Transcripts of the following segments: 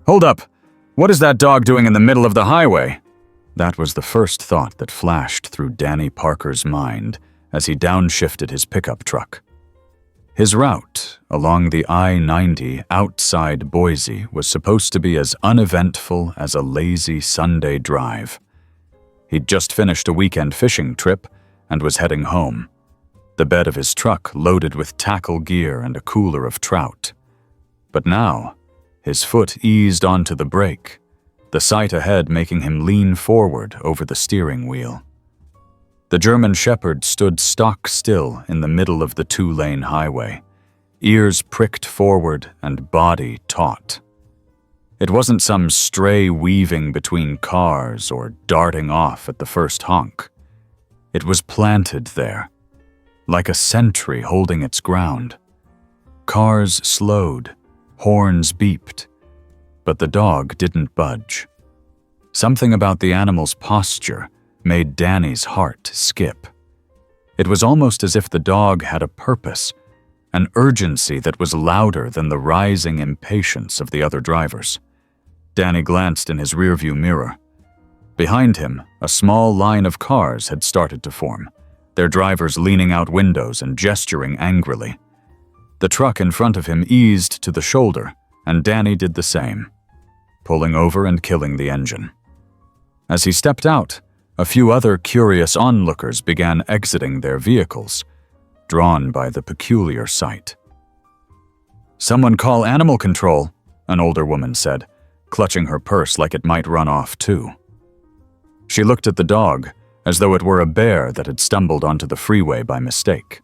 Hold up! What is that dog doing in the middle of the highway? That was the first thought that flashed through Danny Parker's mind as he downshifted his pickup truck. His route along the I-90 outside Boise was supposed to be as uneventful as a lazy Sunday drive. He'd just finished a weekend fishing trip and was heading home, the bed of his truck loaded with tackle gear and a cooler of trout. But now, his foot eased onto the brake, the sight ahead making him lean forward over the steering wheel. The German Shepherd stood stock still in the middle of the two-lane highway, ears pricked forward and body taut. It wasn't some stray weaving between cars or darting off at the first honk. It was planted there, like a sentry holding its ground. Cars slowed, horns beeped, but the dog didn't budge. Something about the animal's posture made Danny's heart skip. It was almost as if the dog had a purpose, an urgency that was louder than the rising impatience of the other drivers. Danny glanced in his rearview mirror. Behind him, a small line of cars had started to form, their drivers leaning out windows and gesturing angrily. The truck in front of him eased to the shoulder, and Danny did the same, pulling over and killing the engine. As he stepped out, a few other curious onlookers began exiting their vehicles, drawn by the peculiar sight. "Someone call animal control," an older woman said, clutching her purse like it might run off too. She looked at the dog, as though it were a bear that had stumbled onto the freeway by mistake.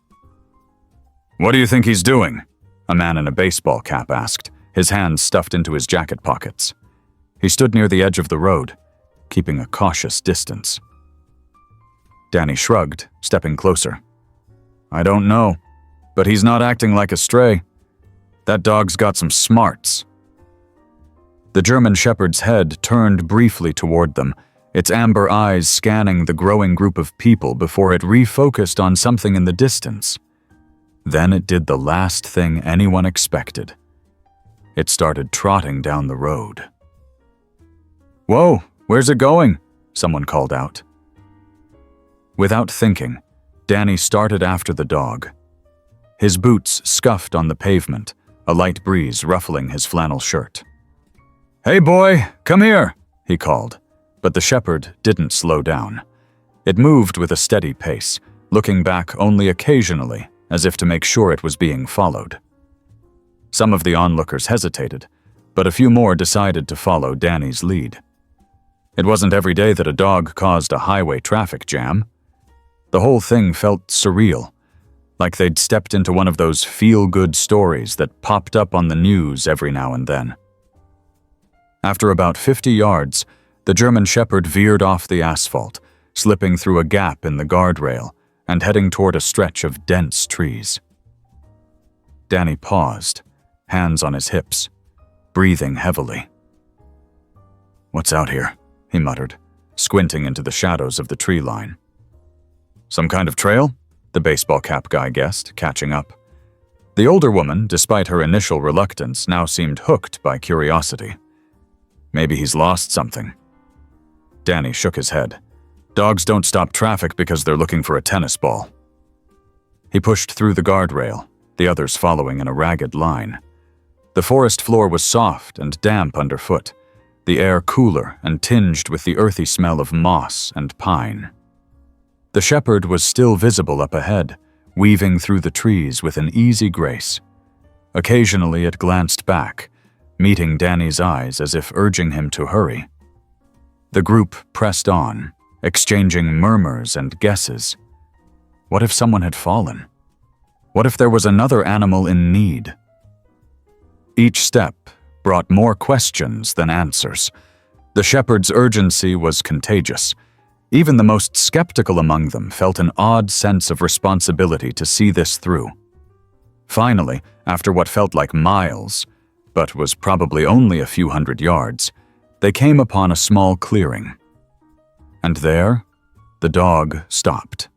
"What do you think he's doing?" a man in a baseball cap asked, his hands stuffed into his jacket pockets. He stood near the edge of the road, keeping a cautious distance. Danny shrugged, stepping closer. "I don't know, but he's not acting like a stray. That dog's got some smarts." The German Shepherd's head turned briefly toward them, its amber eyes scanning the growing group of people before it refocused on something in the distance. Then it did the last thing anyone expected. It started trotting down the road. "Whoa, where's it going?" someone called out. Without thinking, Danny started after the dog. His boots scuffed on the pavement, a light breeze ruffling his flannel shirt. "Hey boy, come here," he called, but the shepherd didn't slow down. It moved with a steady pace, looking back only occasionally, as if to make sure it was being followed. Some of the onlookers hesitated, but a few more decided to follow Danny's lead. It wasn't every day that a dog caused a highway traffic jam. The whole thing felt surreal, like they'd stepped into one of those feel-good stories that popped up on the news every now and then. After about 50 yards, the German Shepherd veered off the asphalt, slipping through a gap in the guardrail and heading toward a stretch of dense trees. Danny paused, hands on his hips, breathing heavily. "What's out here?" he muttered, squinting into the shadows of the tree line. "Some kind of trail?" the baseball cap guy guessed, catching up. The older woman, despite her initial reluctance, now seemed hooked by curiosity. Maybe he's lost something. Danny shook his head. Dogs don't stop traffic because they're looking for a tennis ball. He pushed through the guardrail, the others following in a ragged line. The forest floor was soft and damp underfoot, the air cooler and tinged with the earthy smell of moss and pine. The shepherd was still visible up ahead, weaving through the trees with an easy grace. Occasionally it glanced back, meeting Danny's eyes as if urging him to hurry. The group pressed on, exchanging murmurs and guesses. What if someone had fallen? What if there was another animal in need? Each step brought more questions than answers. The shepherd's urgency was contagious. Even the most skeptical among them felt an odd sense of responsibility to see this through. Finally, after what felt like miles, but was probably only a few hundred yards, they came upon a small clearing. And there, the dog stopped.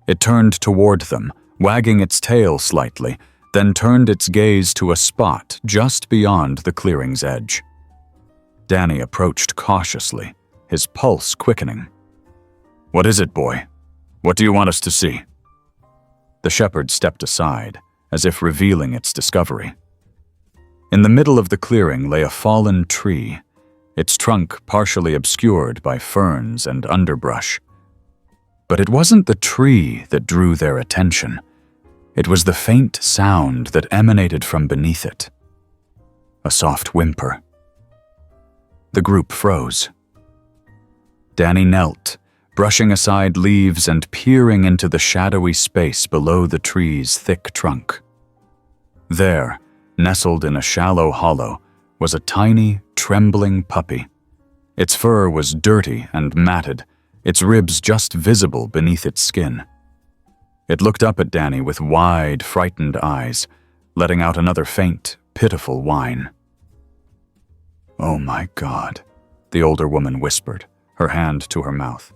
It turned toward them, wagging its tail slightly, then turned its gaze to a spot just beyond the clearing's edge. Danny approached cautiously, his pulse quickening. "What is it, boy? What do you want us to see?" The shepherd stepped aside, as if revealing its discovery. In the middle of the clearing lay a fallen tree, its trunk partially obscured by ferns and underbrush. But it wasn't the tree that drew their attention. It was the faint sound that emanated from beneath it. A soft whimper. The group froze. Danny knelt, brushing aside leaves and peering into the shadowy space below the tree's thick trunk. There, nestled in a shallow hollow, was a tiny, trembling puppy. Its fur was dirty and matted, its ribs just visible beneath its skin. It looked up at Danny with wide, frightened eyes, letting out another faint, pitiful whine. "Oh my God," the older woman whispered, her hand to her mouth.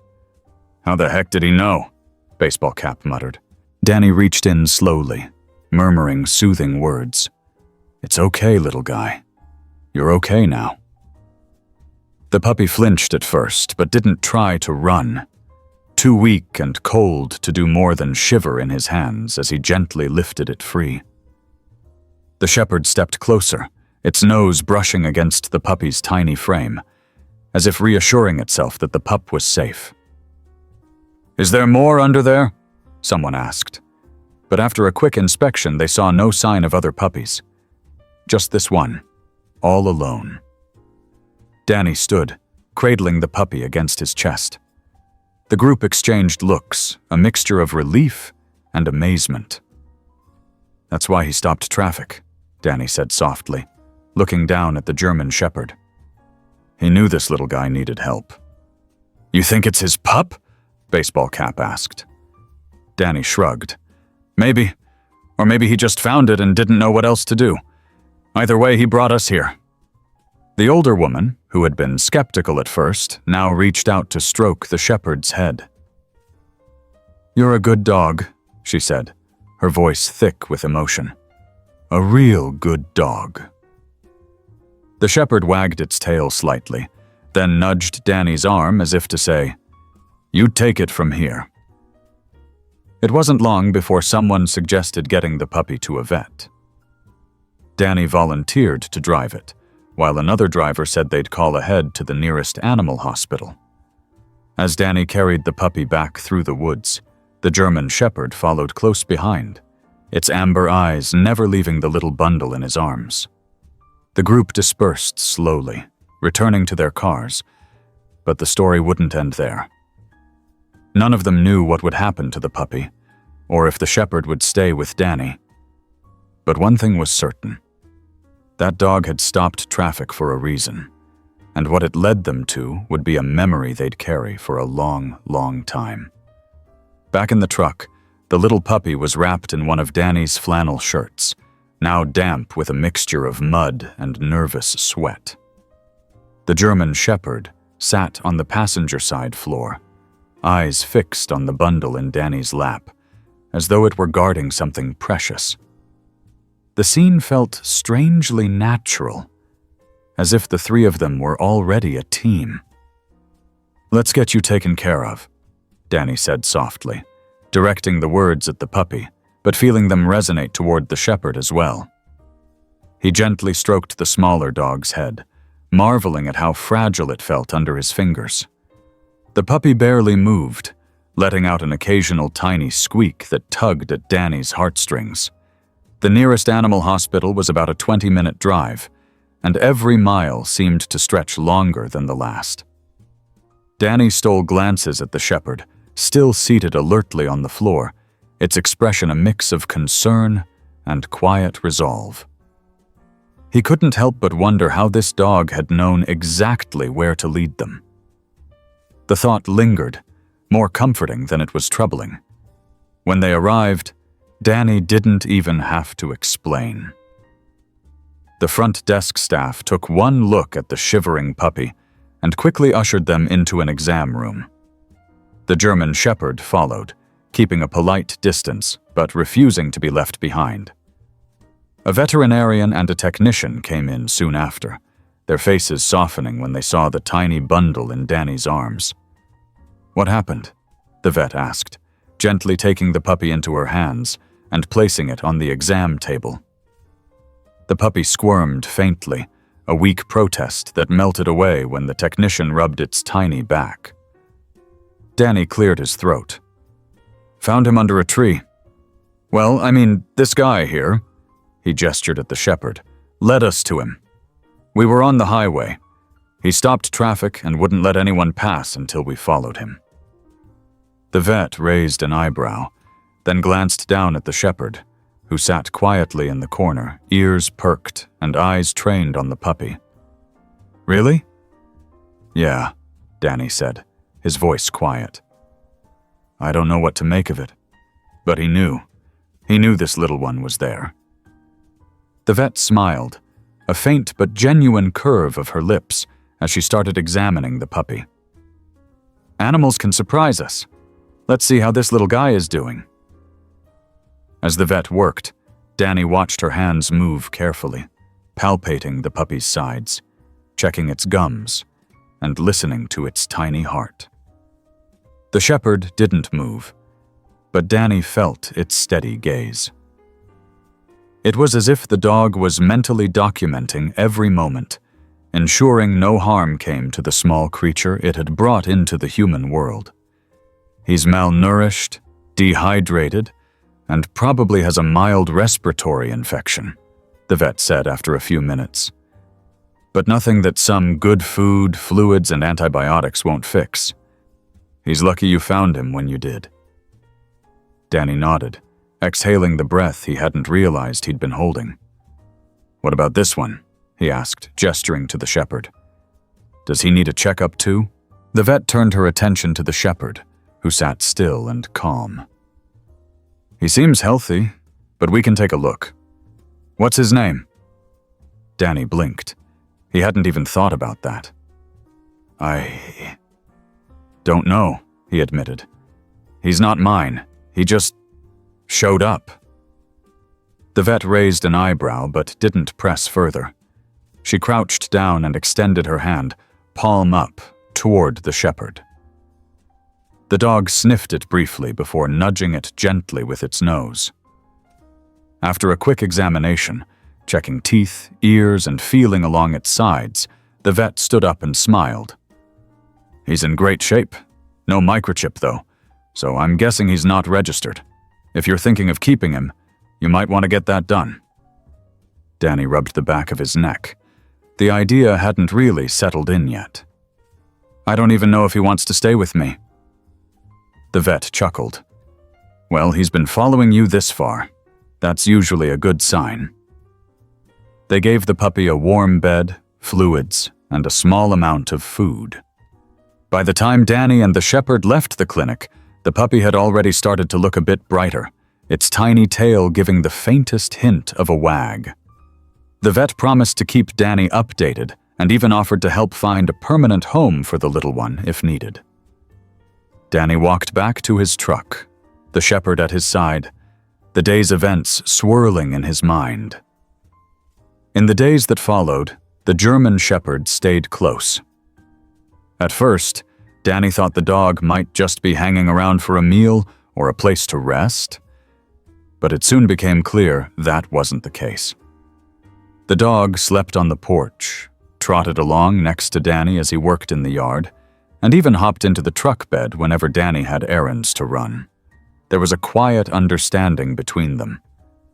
"How the heck did he know?" Baseball Cap muttered. Danny reached in slowly, murmuring soothing words. "It's okay, little guy. You're okay now." The puppy flinched at first, but didn't try to run. Too weak and cold to do more than shiver in his hands as he gently lifted it free. The shepherd stepped closer, its nose brushing against the puppy's tiny frame, as if reassuring itself that the pup was safe. "Is there more under there?" someone asked. But after a quick inspection, they saw no sign of other puppies. Just this one, all alone. Danny stood, cradling the puppy against his chest. The group exchanged looks, a mixture of relief and amazement. "That's why he stopped traffic," Danny said softly, looking down at the German shepherd. "He knew this little guy needed help." "You think it's his pup?" Baseball Cap asked. Danny shrugged. "Maybe. Or maybe he just found it and didn't know what else to do. Either way, he brought us here." The older woman, who had been skeptical at first, now reached out to stroke the shepherd's head. "You're a good dog," she said, her voice thick with emotion. "A real good dog." The shepherd wagged its tail slightly, then nudged Danny's arm as if to say, "You take it from here." It wasn't long before someone suggested getting the puppy to a vet. Danny volunteered to drive it, while another driver said they'd call ahead to the nearest animal hospital. As Danny carried the puppy back through the woods, the German shepherd followed close behind, its amber eyes never leaving the little bundle in his arms. The group dispersed slowly, returning to their cars, but the story wouldn't end there. None of them knew what would happen to the puppy, or if the shepherd would stay with Danny. But one thing was certain. That dog had stopped traffic for a reason, and what it led them to would be a memory they'd carry for a long, long time. Back in the truck, the little puppy was wrapped in one of Danny's flannel shirts, now damp with a mixture of mud and nervous sweat. The German shepherd sat on the passenger side floor, eyes fixed on the bundle in Danny's lap, as though it were guarding something precious. The scene felt strangely natural, as if the three of them were already a team. "Let's get you taken care of," Danny said softly, directing the words at the puppy, but feeling them resonate toward the shepherd as well. He gently stroked the smaller dog's head, marveling at how fragile it felt under his fingers. The puppy barely moved, letting out an occasional tiny squeak that tugged at Danny's heartstrings. The nearest animal hospital was about a 20-minute drive, and every mile seemed to stretch longer than the last. Danny stole glances at the shepherd, still seated alertly on the floor, its expression a mix of concern and quiet resolve. He couldn't help but wonder how this dog had known exactly where to lead them. The thought lingered, more comforting than it was troubling. When they arrived, Danny didn't even have to explain. The front desk staff took one look at the shivering puppy and quickly ushered them into an exam room. The German shepherd followed, keeping a polite distance but refusing to be left behind. A veterinarian and a technician came in soon after, their faces softening when they saw the tiny bundle in Danny's arms. "What happened?" the vet asked, gently taking the puppy into her hands and placing it on the exam table. The puppy squirmed faintly, a weak protest that melted away when the technician rubbed its tiny back. Danny cleared his throat. "Found him under a tree. Well, I mean, this guy here," he gestured at the shepherd, "led us to him. We were on the highway. He stopped traffic and wouldn't let anyone pass until we followed him." The vet raised an eyebrow, then glanced down at the shepherd, who sat quietly in the corner, ears perked and eyes trained on the puppy. "Really?" "Yeah," Danny said, his voice quiet. "I don't know what to make of it, but he knew. He knew this little one was there." The vet smiled, a faint but genuine curve of her lips as she started examining the puppy. "Animals can surprise us. Let's see how this little guy is doing." As the vet worked, Danny watched her hands move carefully, palpating the puppy's sides, checking its gums, and listening to its tiny heart. The shepherd didn't move, but Danny felt its steady gaze. It was as if the dog was mentally documenting every moment, ensuring no harm came to the small creature it had brought into the human world. "He's malnourished, dehydrated, and probably has a mild respiratory infection," the vet said after a few minutes. "But nothing that some good food, fluids, and antibiotics won't fix. He's lucky you found him when you did." Danny nodded, exhaling the breath he hadn't realized he'd been holding. "What about this one?" he asked, gesturing to the shepherd. "Does he need a checkup too?" The vet turned her attention to the shepherd, who sat still and calm. "He seems healthy, but we can take a look. What's his name?" Danny blinked. He hadn't even thought about that. "I don't know," he admitted. "He's not mine. He just showed up." The vet raised an eyebrow but didn't press further. She crouched down and extended her hand, palm up, toward the shepherd. The dog sniffed it briefly before nudging it gently with its nose. After a quick examination, checking teeth, ears, and feeling along its sides, the vet stood up and smiled. "He's in great shape. No microchip, though, so I'm guessing he's not registered. If you're thinking of keeping him, you might want to get that done." Danny rubbed the back of his neck. The idea hadn't really settled in yet. "I don't even know if he wants to stay with me." The vet chuckled. "Well, he's been following you this far. That's usually a good sign." They gave the puppy a warm bed, fluids, and a small amount of food. By the time Danny and the shepherd left the clinic, the puppy had already started to look a bit brighter, its tiny tail giving the faintest hint of a wag. The vet promised to keep Danny updated and even offered to help find a permanent home for the little one if needed. Danny walked back to his truck, the shepherd at his side, the day's events swirling in his mind. In the days that followed, the German shepherd stayed close. At first, Danny thought the dog might just be hanging around for a meal or a place to rest, but it soon became clear that wasn't the case. The dog slept on the porch, trotted along next to Danny as he worked in the yard, and even hopped into the truck bed whenever Danny had errands to run. There was a quiet understanding between them.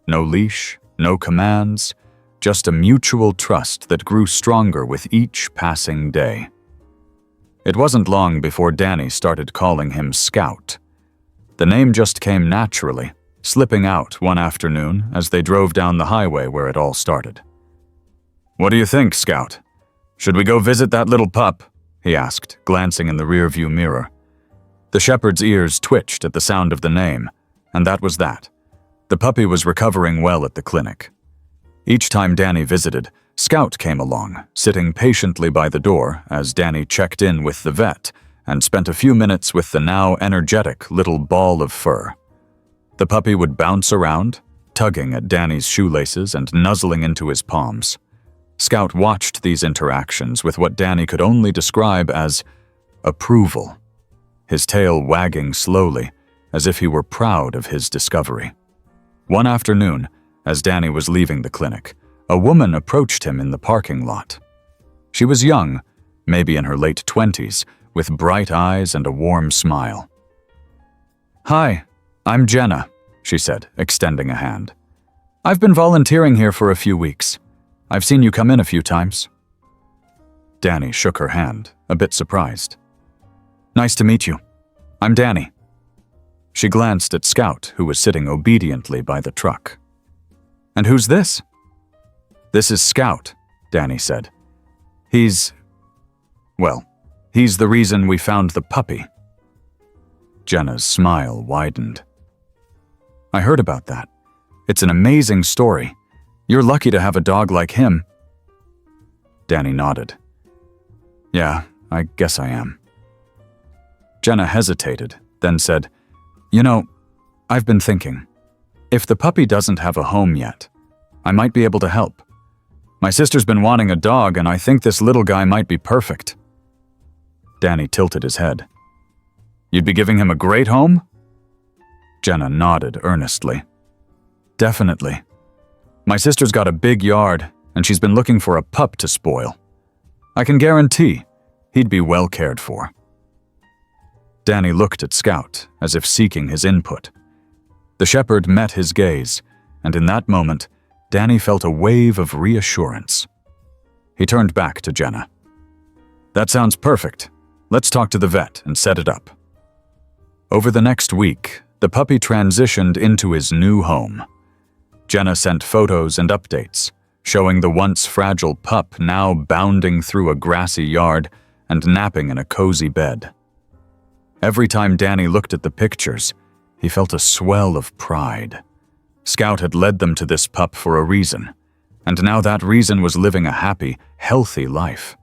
No leash, no commands, just a mutual trust that grew stronger with each passing day. It wasn't long before Danny started calling him Scout. The name just came naturally, slipping out one afternoon as they drove down the highway where it all started. "What do you think, Scout? Should we go visit that little pup?" he asked, glancing in the rearview mirror. The shepherd's ears twitched at the sound of the name, and that was that. The puppy was recovering well at the clinic. Each time Danny visited, Scout came along, sitting patiently by the door as Danny checked in with the vet and spent a few minutes with the now energetic little ball of fur. The puppy would bounce around, tugging at Danny's shoelaces and nuzzling into his palms. Scout watched these interactions with what Danny could only describe as approval, his tail wagging slowly as if he were proud of his discovery. One afternoon, as Danny was leaving the clinic, a woman approached him in the parking lot. She was young, maybe in her late 20s, with bright eyes and a warm smile. "Hi, I'm Jenna," she said, extending a hand. "I've been volunteering here for a few weeks. I've seen you come in a few times." Danny shook her hand, a bit surprised. "Nice to meet you. I'm Danny." She glanced at Scout, who was sitting obediently by the truck. "And who's this?" "This is Scout," Danny said. He's the reason we found the puppy." Jenna's smile widened. "I heard about that. It's an amazing story. You're lucky to have a dog like him." Danny nodded. "Yeah, I guess I am." Jenna hesitated, then said, "You know, I've been thinking. If the puppy doesn't have a home yet, I might be able to help. My sister's been wanting a dog, and I think this little guy might be perfect." Danny tilted his head. "You'd be giving him a great home?" Jenna nodded earnestly. "Definitely. My sister's got a big yard, and she's been looking for a pup to spoil. I can guarantee he'd be well cared for." Danny looked at Scout, as if seeking his input. The shepherd met his gaze, and in that moment, Danny felt a wave of reassurance. He turned back to Jenna. "That sounds perfect. Let's talk to the vet and set it up." Over the next week, the puppy transitioned into his new home. Jenna sent photos and updates, showing the once fragile pup now bounding through a grassy yard and napping in a cozy bed. Every time Danny looked at the pictures, he felt a swell of pride. Scout had led them to this pup for a reason, and now that reason was living a happy, healthy life.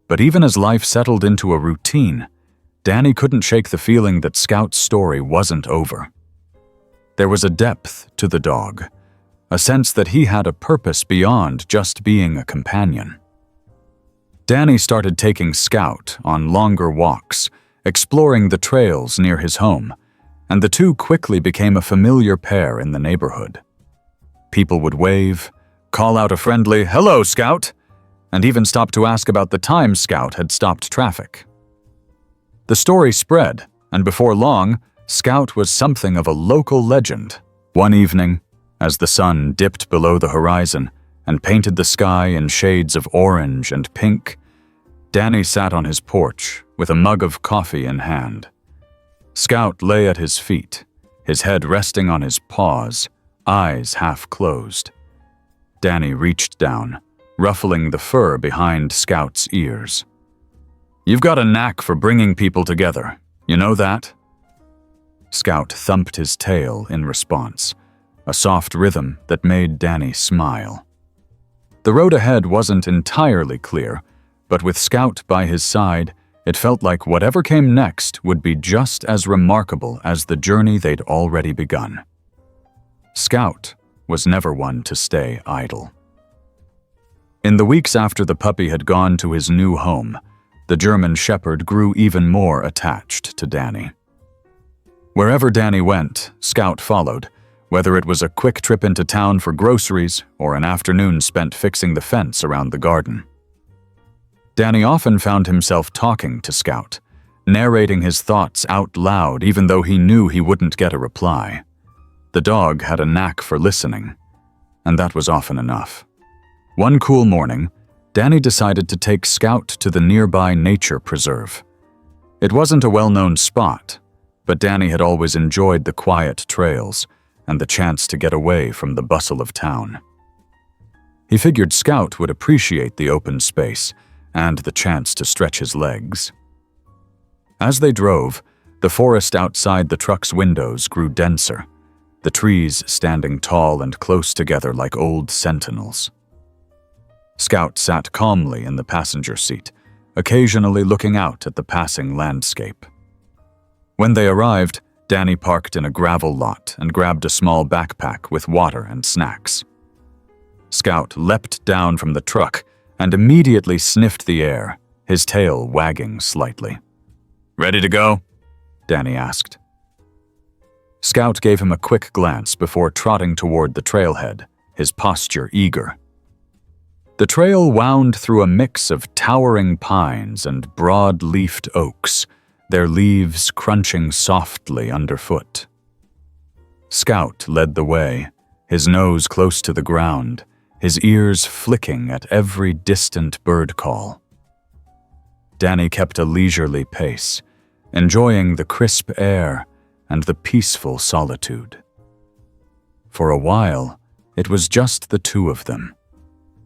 But even as life settled into a routine, Danny couldn't shake the feeling that Scout's story wasn't over. There was a depth to the dog, a sense that he had a purpose beyond just being a companion. Danny started taking Scout on longer walks, exploring the trails near his home, and the two quickly became a familiar pair in the neighborhood. People would wave, call out a friendly, "Hello, Scout," and even stop to ask about the time Scout had stopped traffic. The story spread, and before long, Scout was something of a local legend. One evening, as the sun dipped below the horizon and painted the sky in shades of orange and pink, Danny sat on his porch with a mug of coffee in hand. Scout lay at his feet, his head resting on his paws, eyes half closed. Danny reached down, ruffling the fur behind Scout's ears. "You've got a knack for bringing people together, you know that?" Scout thumped his tail in response, a soft rhythm that made Danny smile. The road ahead wasn't entirely clear, but with Scout by his side, it felt like whatever came next would be just as remarkable as the journey they'd already begun. Scout was never one to stay idle. In the weeks after the puppy had gone to his new home, the German shepherd grew even more attached to Danny. Wherever Danny went, Scout followed, whether it was a quick trip into town for groceries or an afternoon spent fixing the fence around the garden. Danny often found himself talking to Scout, narrating his thoughts out loud even though he knew he wouldn't get a reply. The dog had a knack for listening, and that was often enough. One cool morning, Danny decided to take Scout to the nearby nature preserve. It wasn't a well-known spot, but Danny had always enjoyed the quiet trails and the chance to get away from the bustle of town. He figured Scout would appreciate the open space and the chance to stretch his legs. As they drove, the forest outside the truck's windows grew denser, the trees standing tall and close together like old sentinels. Scout sat calmly in the passenger seat, occasionally looking out at the passing landscape. When they arrived, Danny parked in a gravel lot and grabbed a small backpack with water and snacks. Scout leapt down from the truck and immediately sniffed the air, his tail wagging slightly. "Ready to go?" Danny asked. Scout gave him a quick glance before trotting toward the trailhead, his posture eager. The trail wound through a mix of towering pines and broad-leafed oaks, their leaves crunching softly underfoot. Scout led the way, his nose close to the ground, his ears flicking at every distant bird call. Danny kept a leisurely pace, enjoying the crisp air and the peaceful solitude. For a while, it was just the two of them,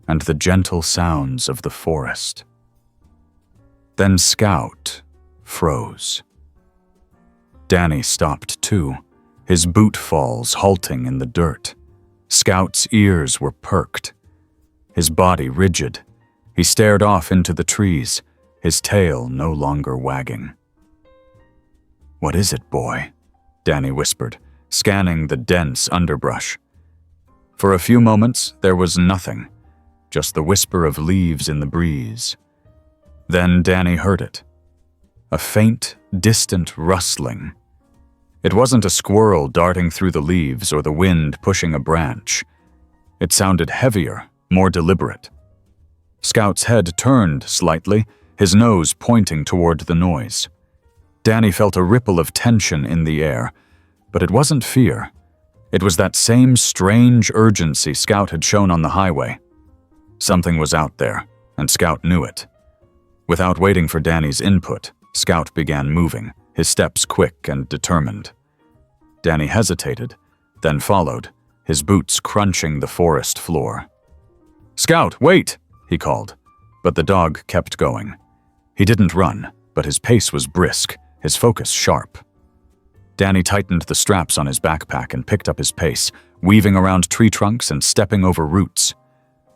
and the gentle sounds of the forest. Then Scout froze. Danny stopped too, his boot falls halting in the dirt. Scout's ears were perked, his body rigid. He stared off into the trees, his tail no longer wagging. "What is it, boy?" Danny whispered, scanning the dense underbrush. For a few moments, there was nothing, just the whisper of leaves in the breeze. Then Danny heard it. A faint, distant rustling. It wasn't a squirrel darting through the leaves or the wind pushing a branch. It sounded heavier, more deliberate. Scout's head turned slightly, his nose pointing toward the noise. Danny felt a ripple of tension in the air, but it wasn't fear. It was that same strange urgency Scout had shown on the highway. Something was out there, and Scout knew it. Without waiting for Danny's input, Scout began moving, his steps quick and determined. Danny hesitated, then followed, his boots crunching the forest floor. "Scout, wait!" he called, but the dog kept going. He didn't run, but his pace was brisk, his focus sharp. Danny tightened the straps on his backpack and picked up his pace, weaving around tree trunks and stepping over roots.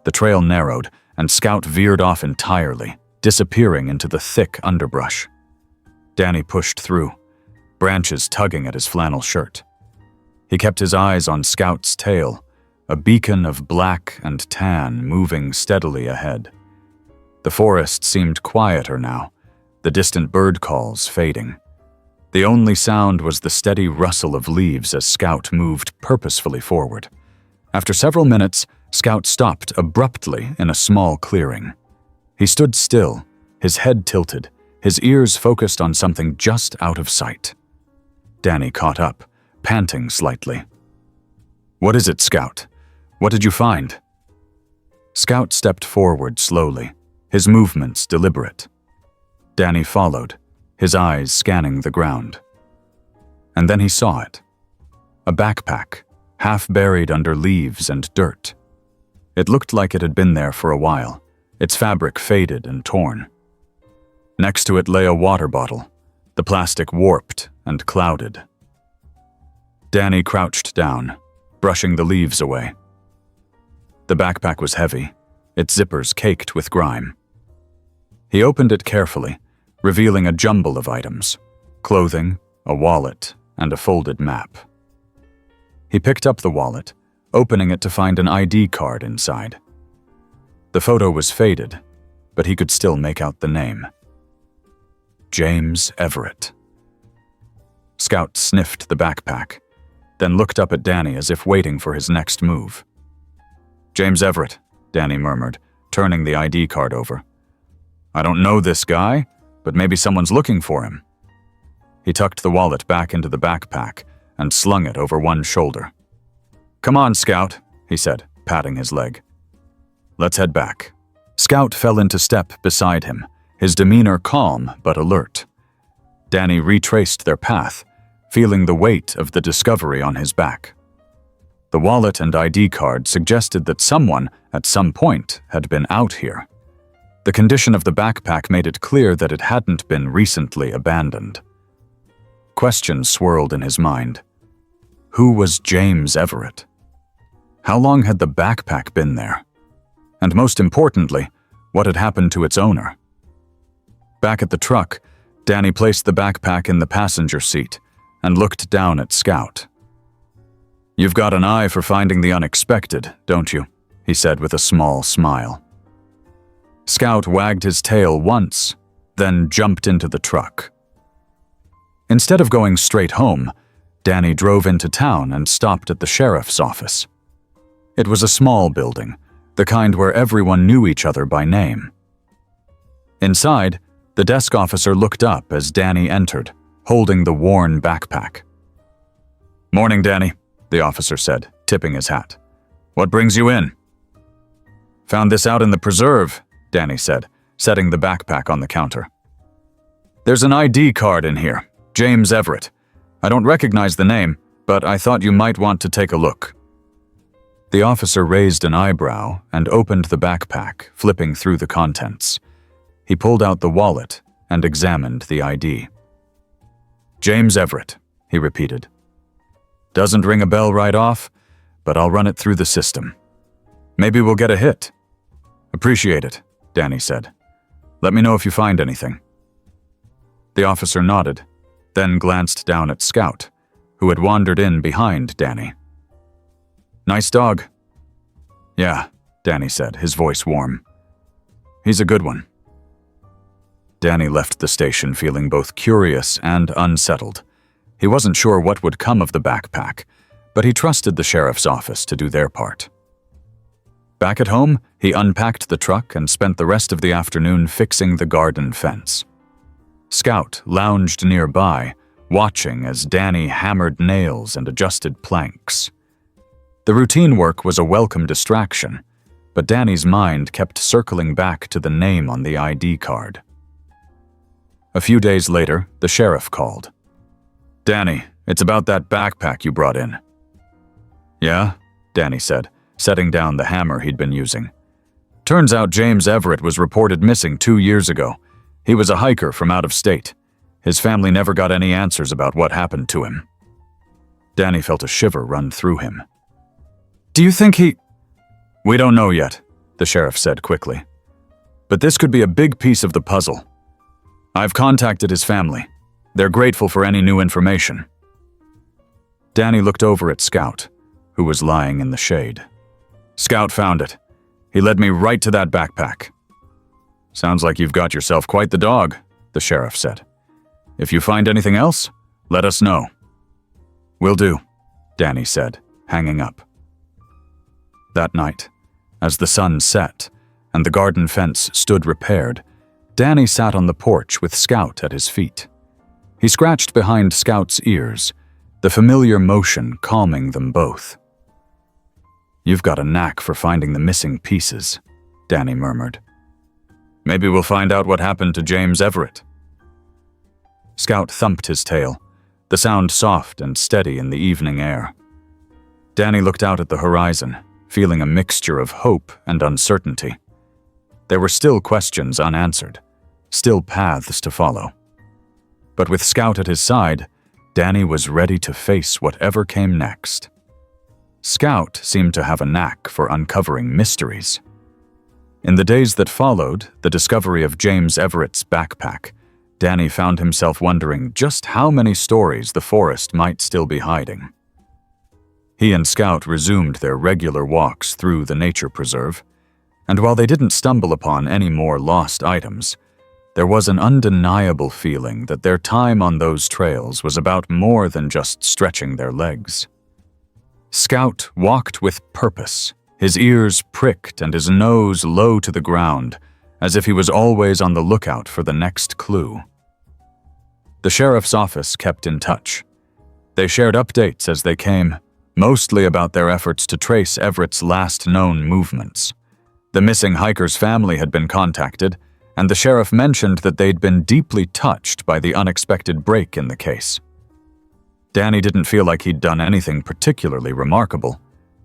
The trail narrowed, and Scout veered off entirely, disappearing into the thick underbrush. Danny pushed through, branches tugging at his flannel shirt. He kept his eyes on Scout's tail, a beacon of black and tan moving steadily ahead. The forest seemed quieter now, the distant bird calls fading. The only sound was the steady rustle of leaves as Scout moved purposefully forward. After several minutes, Scout stopped abruptly in a small clearing. He stood still, his head tilted, his ears focused on something just out of sight. Danny caught up, panting slightly. "What is it, Scout? What did you find?" Scout stepped forward slowly, his movements deliberate. Danny followed, his eyes scanning the ground. And then he saw it. A backpack, half buried under leaves and dirt. It looked like it had been there for a while, its fabric faded and torn. Next to it lay a water bottle, the plastic warped and clouded. Danny crouched down, brushing the leaves away. The backpack was heavy, its zippers caked with grime. He opened it carefully, revealing a jumble of items: clothing, a wallet, and a folded map. He picked up the wallet, opening it to find an ID card inside. The photo was faded, but he could still make out the name. James Everett. Scout sniffed the backpack, then looked up at Danny as if waiting for his next move. "James Everett," Danny murmured, turning the ID card over. "I don't know this guy, but maybe someone's looking for him." He tucked the wallet back into the backpack and slung it over one shoulder. "Come on, Scout," he said, patting his leg. "Let's head back." Scout fell into step beside him, his demeanor calm but alert. Danny retraced their path, feeling the weight of the discovery on his back. The wallet and ID card suggested that someone, at some point, had been out here. The condition of the backpack made it clear that it hadn't been recently abandoned. Questions swirled in his mind. Who was James Everett? How long had the backpack been there? And most importantly, what had happened to its owner? Back at the truck, Danny placed the backpack in the passenger seat and looked down at Scout. "You've got an eye for finding the unexpected, don't you?" he said with a small smile. Scout wagged his tail once, then jumped into the truck. Instead of going straight home, Danny drove into town and stopped at the sheriff's office. It was a small building, the kind where everyone knew each other by name. Inside, the desk officer looked up as Danny entered, holding the worn backpack. "Morning, Danny," the officer said, tipping his hat. "What brings you in?" "Found this out in the preserve," Danny said, setting the backpack on the counter. "There's an ID card in here, James Everett. I don't recognize the name, but I thought you might want to take a look." The officer raised an eyebrow and opened the backpack, flipping through the contents. He pulled out the wallet and examined the ID. "James Everett," he repeated. "Doesn't ring a bell right off, but I'll run it through the system. Maybe we'll get a hit." "Appreciate it," Danny said. "Let me know if you find anything." The officer nodded, then glanced down at Scout, who had wandered in behind Danny. "Nice dog." "Yeah," Danny said, his voice warm. "He's a good one." Danny left the station feeling both curious and unsettled. He wasn't sure what would come of the backpack, but he trusted the sheriff's office to do their part. Back at home, he unpacked the truck and spent the rest of the afternoon fixing the garden fence. Scout lounged nearby, watching as Danny hammered nails and adjusted planks. The routine work was a welcome distraction, but Danny's mind kept circling back to the name on the ID card. A few days later, the sheriff called. "Danny, it's about that backpack you brought in." "Yeah?" Danny said, setting down the hammer he'd been using. "Turns out James Everett was reported missing 2 years ago. He was a hiker from out of state. His family never got any answers about what happened to him." Danny felt a shiver run through him. "Do you think he—" "We don't know yet," the sheriff said quickly. "But this could be a big piece of the puzzle. I've contacted his family. They're grateful for any new information." Danny looked over at Scout, who was lying in the shade. "Scout found it. He led me right to that backpack." "Sounds like you've got yourself quite the dog," the sheriff said. "If you find anything else, let us know." "Will do," Danny said, hanging up. That night, as the sun set and the garden fence stood repaired, Danny sat on the porch with Scout at his feet. He scratched behind Scout's ears, the familiar motion calming them both. "You've got a knack for finding the missing pieces," Danny murmured. "Maybe we'll find out what happened to James Everett." Scout thumped his tail, the sound soft and steady in the evening air. Danny looked out at the horizon, feeling a mixture of hope and uncertainty. There were still questions unanswered, still paths to follow. But with Scout at his side, Danny was ready to face whatever came next. Scout seemed to have a knack for uncovering mysteries. In the days that followed the discovery of James Everett's backpack, Danny found himself wondering just how many stories the forest might still be hiding. He and Scout resumed their regular walks through the nature preserve, and while they didn't stumble upon any more lost items, there was an undeniable feeling that their time on those trails was about more than just stretching their legs. Scout walked with purpose, his ears pricked and his nose low to the ground, as if he was always on the lookout for the next clue. The sheriff's office kept in touch. They shared updates as they came, mostly about their efforts to trace Everett's last known movements. The missing hiker's family had been contacted, and the sheriff mentioned that they'd been deeply touched by the unexpected break in the case. Danny didn't feel like he'd done anything particularly remarkable.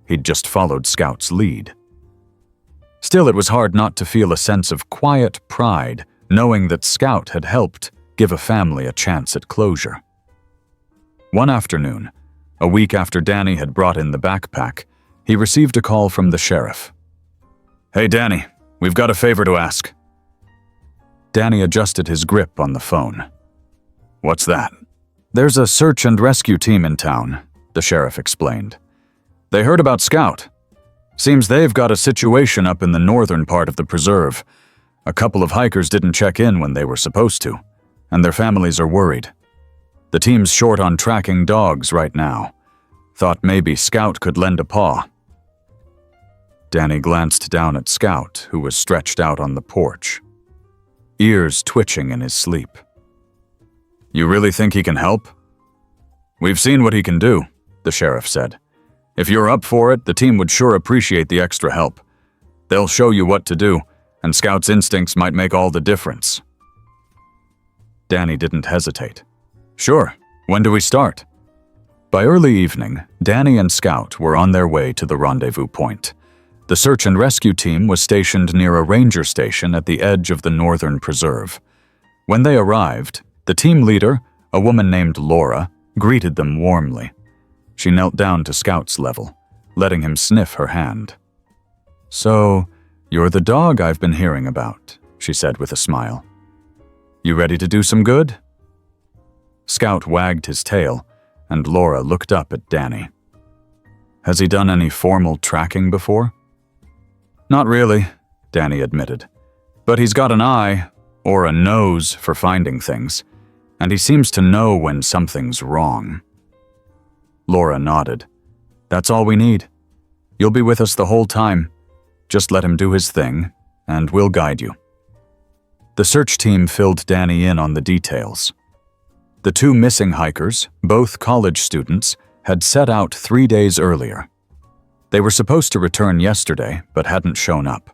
He'd just followed Scout's lead. Still, it was hard not to feel a sense of quiet pride, knowing that Scout had helped give a family a chance at closure. One afternoon, a week after Danny had brought in the backpack, he received a call from the sheriff. "Hey, Danny, we've got a favor to ask." Danny adjusted his grip on the phone. "What's that?" "There's a search and rescue team in town," the sheriff explained. "They heard about Scout. Seems they've got a situation up in the northern part of the preserve. A couple of hikers didn't check in when they were supposed to, and their families are worried. The team's short on tracking dogs right now. Thought maybe Scout could lend a paw. Danny glanced down at Scout, who was stretched out on the porch, ears twitching in his sleep. You really think he can help? We've seen what he can do, the sheriff said. If you're up for it, the team would sure appreciate the extra help. They'll show you what to do, and Scout's instincts might make all the difference. Danny didn't hesitate. Sure, when do we start? By early evening, Danny and Scout were on their way to the rendezvous point. The search and rescue team was stationed near a ranger station at the edge of the northern preserve. When they arrived, the team leader, a woman named Laura, greeted them warmly. She knelt down to Scout's level, letting him sniff her hand. So, you're the dog I've been hearing about, she said with a smile. You ready to do some good? Scout wagged his tail, and Laura looked up at Danny. Has he done any formal tracking before? Not really, Danny admitted. But he's got an eye, or a nose, for finding things, and he seems to know when something's wrong. Laura nodded. That's all we need. You'll be with us the whole time. Just let him do his thing, and we'll guide you. The search team filled Danny in on the details. The two missing hikers, both college students, had set out 3 days earlier. They were supposed to return yesterday, but hadn't shown up.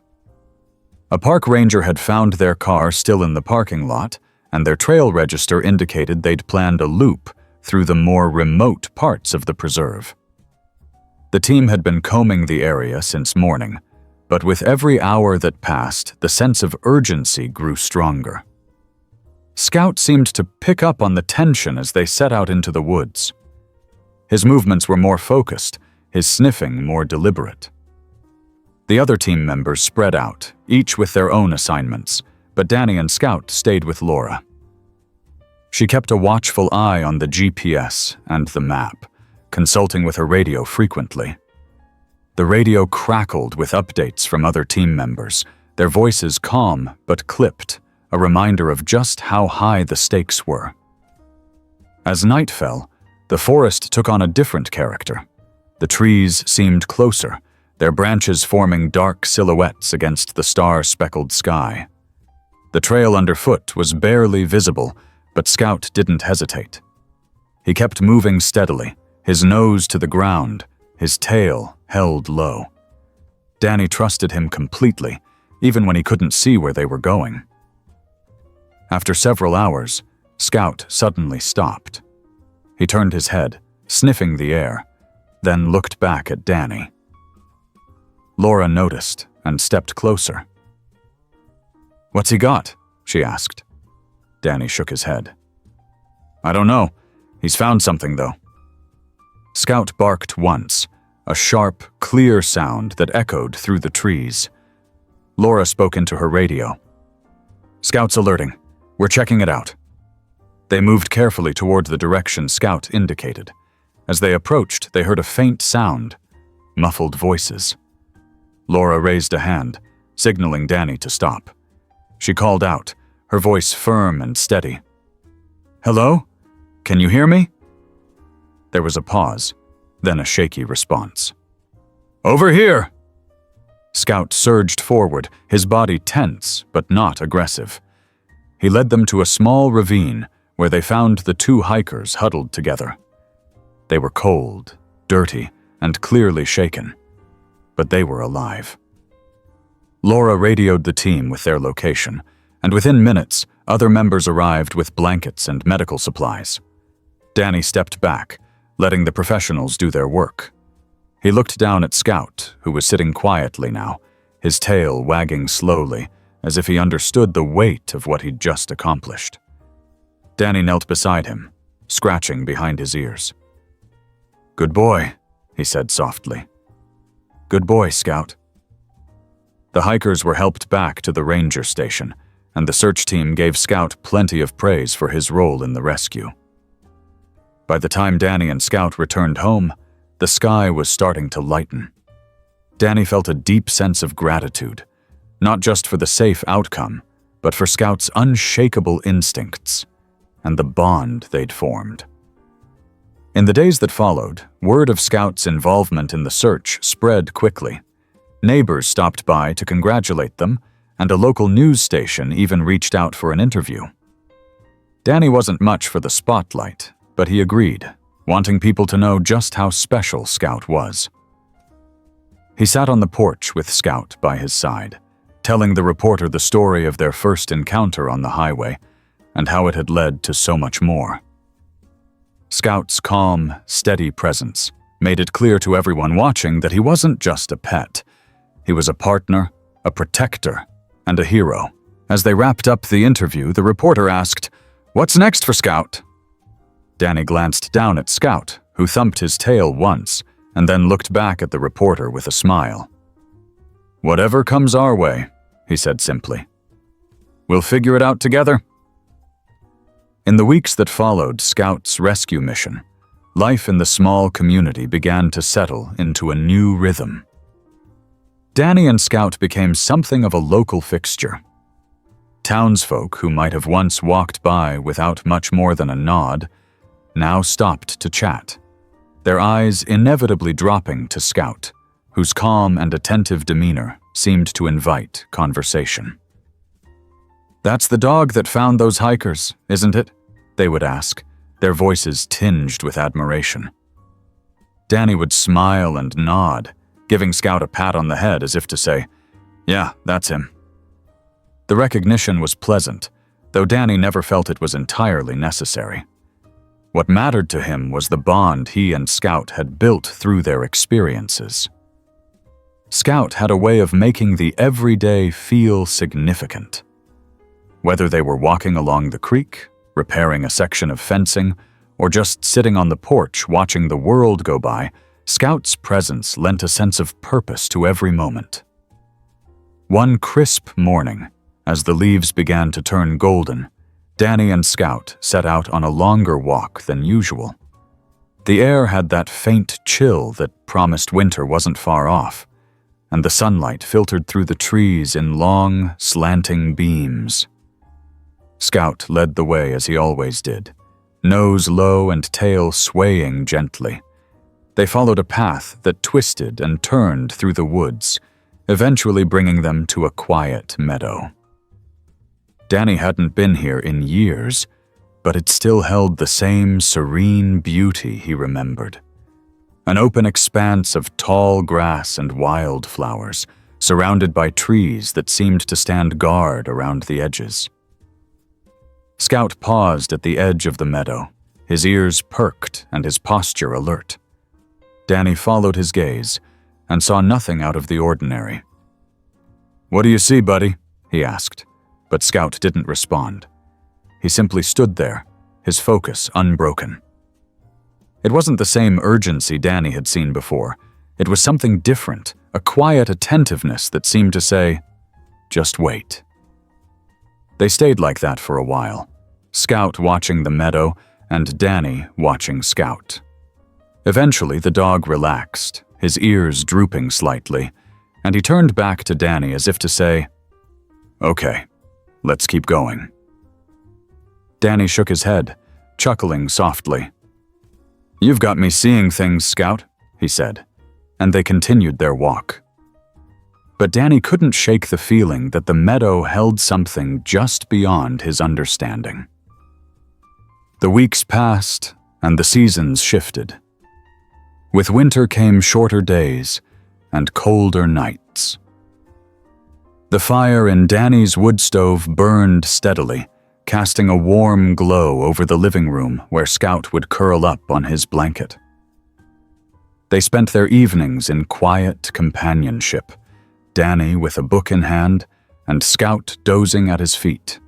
A park ranger had found their car still in the parking lot, and their trail register indicated they'd planned a loop through the more remote parts of the preserve. The team had been combing the area since morning, but with every hour that passed, the sense of urgency grew stronger. Scout seemed to pick up on the tension as they set out into the woods. His movements were more focused, his sniffing more deliberate. The other team members spread out, each with their own assignments, but Danny and Scout stayed with Laura. She kept a watchful eye on the GPS and the map, consulting with her radio frequently. The radio crackled with updates from other team members, their voices calm but clipped, a reminder of just how high the stakes were. As night fell, the forest took on a different character. The trees seemed closer, their branches forming dark silhouettes against the star-speckled sky. The trail underfoot was barely visible, but Scout didn't hesitate. He kept moving steadily, his nose to the ground, his tail held low. Danny trusted him completely, even when he couldn't see where they were going. After several hours, Scout suddenly stopped. He turned his head, sniffing the air, then looked back at Danny. Laura noticed and stepped closer. "What's he got?" she asked. Danny shook his head. "I don't know. He's found something, though." Scout barked once, a sharp, clear sound that echoed through the trees. Laura spoke into her radio. "Scout's alerting. We're checking it out." They moved carefully toward the direction Scout indicated. As they approached, they heard a faint sound, muffled voices. Laura raised a hand, signaling Danny to stop. She called out, her voice firm and steady. "Hello? Can you hear me?" There was a pause, then a shaky response. "Over here!" Scout surged forward, his body tense but not aggressive. He led them to a small ravine where they found the two hikers huddled together. They were cold, dirty, and clearly shaken, but they were alive. Laura radioed the team with their location, and within minutes, other members arrived with blankets and medical supplies. Danny stepped back, letting the professionals do their work. He looked down at Scout, who was sitting quietly now, his tail wagging slowly, as if he understood the weight of what he'd just accomplished. Danny knelt beside him, scratching behind his ears. "Good boy," he said softly. "Good boy, Scout." The hikers were helped back to the ranger station, and the search team gave Scout plenty of praise for his role in the rescue. By the time Danny and Scout returned home, the sky was starting to lighten. Danny felt a deep sense of gratitude, not just for the safe outcome, but for Scout's unshakable instincts and the bond they'd formed. In the days that followed, word of Scout's involvement in the search spread quickly. Neighbors stopped by to congratulate them, and a local news station even reached out for an interview. Danny wasn't much for the spotlight, but he agreed, wanting people to know just how special Scout was. He sat on the porch with Scout by his side, telling the reporter the story of their first encounter on the highway and how it had led to so much more. Scout's calm, steady presence made it clear to everyone watching that he wasn't just a pet. He was a partner, a protector, and a hero. As they wrapped up the interview, the reporter asked, "What's next for Scout?" Danny glanced down at Scout, who thumped his tail once and then looked back at the reporter with a smile. "Whatever comes our way," he said simply. "We'll figure it out together." In the weeks that followed Scout's rescue mission, life in the small community began to settle into a new rhythm. Danny and Scout became something of a local fixture. Townsfolk who might have once walked by without much more than a nod now stopped to chat, their eyes inevitably dropping to Scout, whose calm and attentive demeanor seemed to invite conversation. "That's the dog that found those hikers, isn't it?" they would ask, their voices tinged with admiration. Danny would smile and nod, giving Scout a pat on the head as if to say, "Yeah, that's him." The recognition was pleasant, though Danny never felt it was entirely necessary. What mattered to him was the bond he and Scout had built through their experiences. Scout had a way of making the everyday feel significant. Whether they were walking along the creek, repairing a section of fencing, or just sitting on the porch watching the world go by, Scout's presence lent a sense of purpose to every moment. One crisp morning, as the leaves began to turn golden, Danny and Scout set out on a longer walk than usual. The air had that faint chill that promised winter wasn't far off, and the sunlight filtered through the trees in long, slanting beams. Scout led the way as he always did, nose low and tail swaying gently. They followed a path that twisted and turned through the woods, eventually bringing them to a quiet meadow. Danny hadn't been here in years, but it still held the same serene beauty he remembered. An open expanse of tall grass and wildflowers, surrounded by trees that seemed to stand guard around the edges. Scout paused at the edge of the meadow, his ears perked and his posture alert. Danny followed his gaze and saw nothing out of the ordinary. "What do you see, buddy?" he asked, but Scout didn't respond. He simply stood there, his focus unbroken. It wasn't the same urgency Danny had seen before. It was something different, a quiet attentiveness that seemed to say, "Just wait." They stayed like that for a while, Scout watching the meadow and Danny watching Scout. Eventually, the dog relaxed, his ears drooping slightly, and he turned back to Danny as if to say, "Okay, let's keep going." Danny shook his head, chuckling softly. "You've got me seeing things, Scout," he said, and they continued their walk. But Danny couldn't shake the feeling that the meadow held something just beyond his understanding. The weeks passed, and the seasons shifted. With winter came shorter days and colder nights. The fire in Danny's wood stove burned steadily, casting a warm glow over the living room where Scout would curl up on his blanket. They spent their evenings in quiet companionship, Danny with a book in hand and Scout dozing at his feet.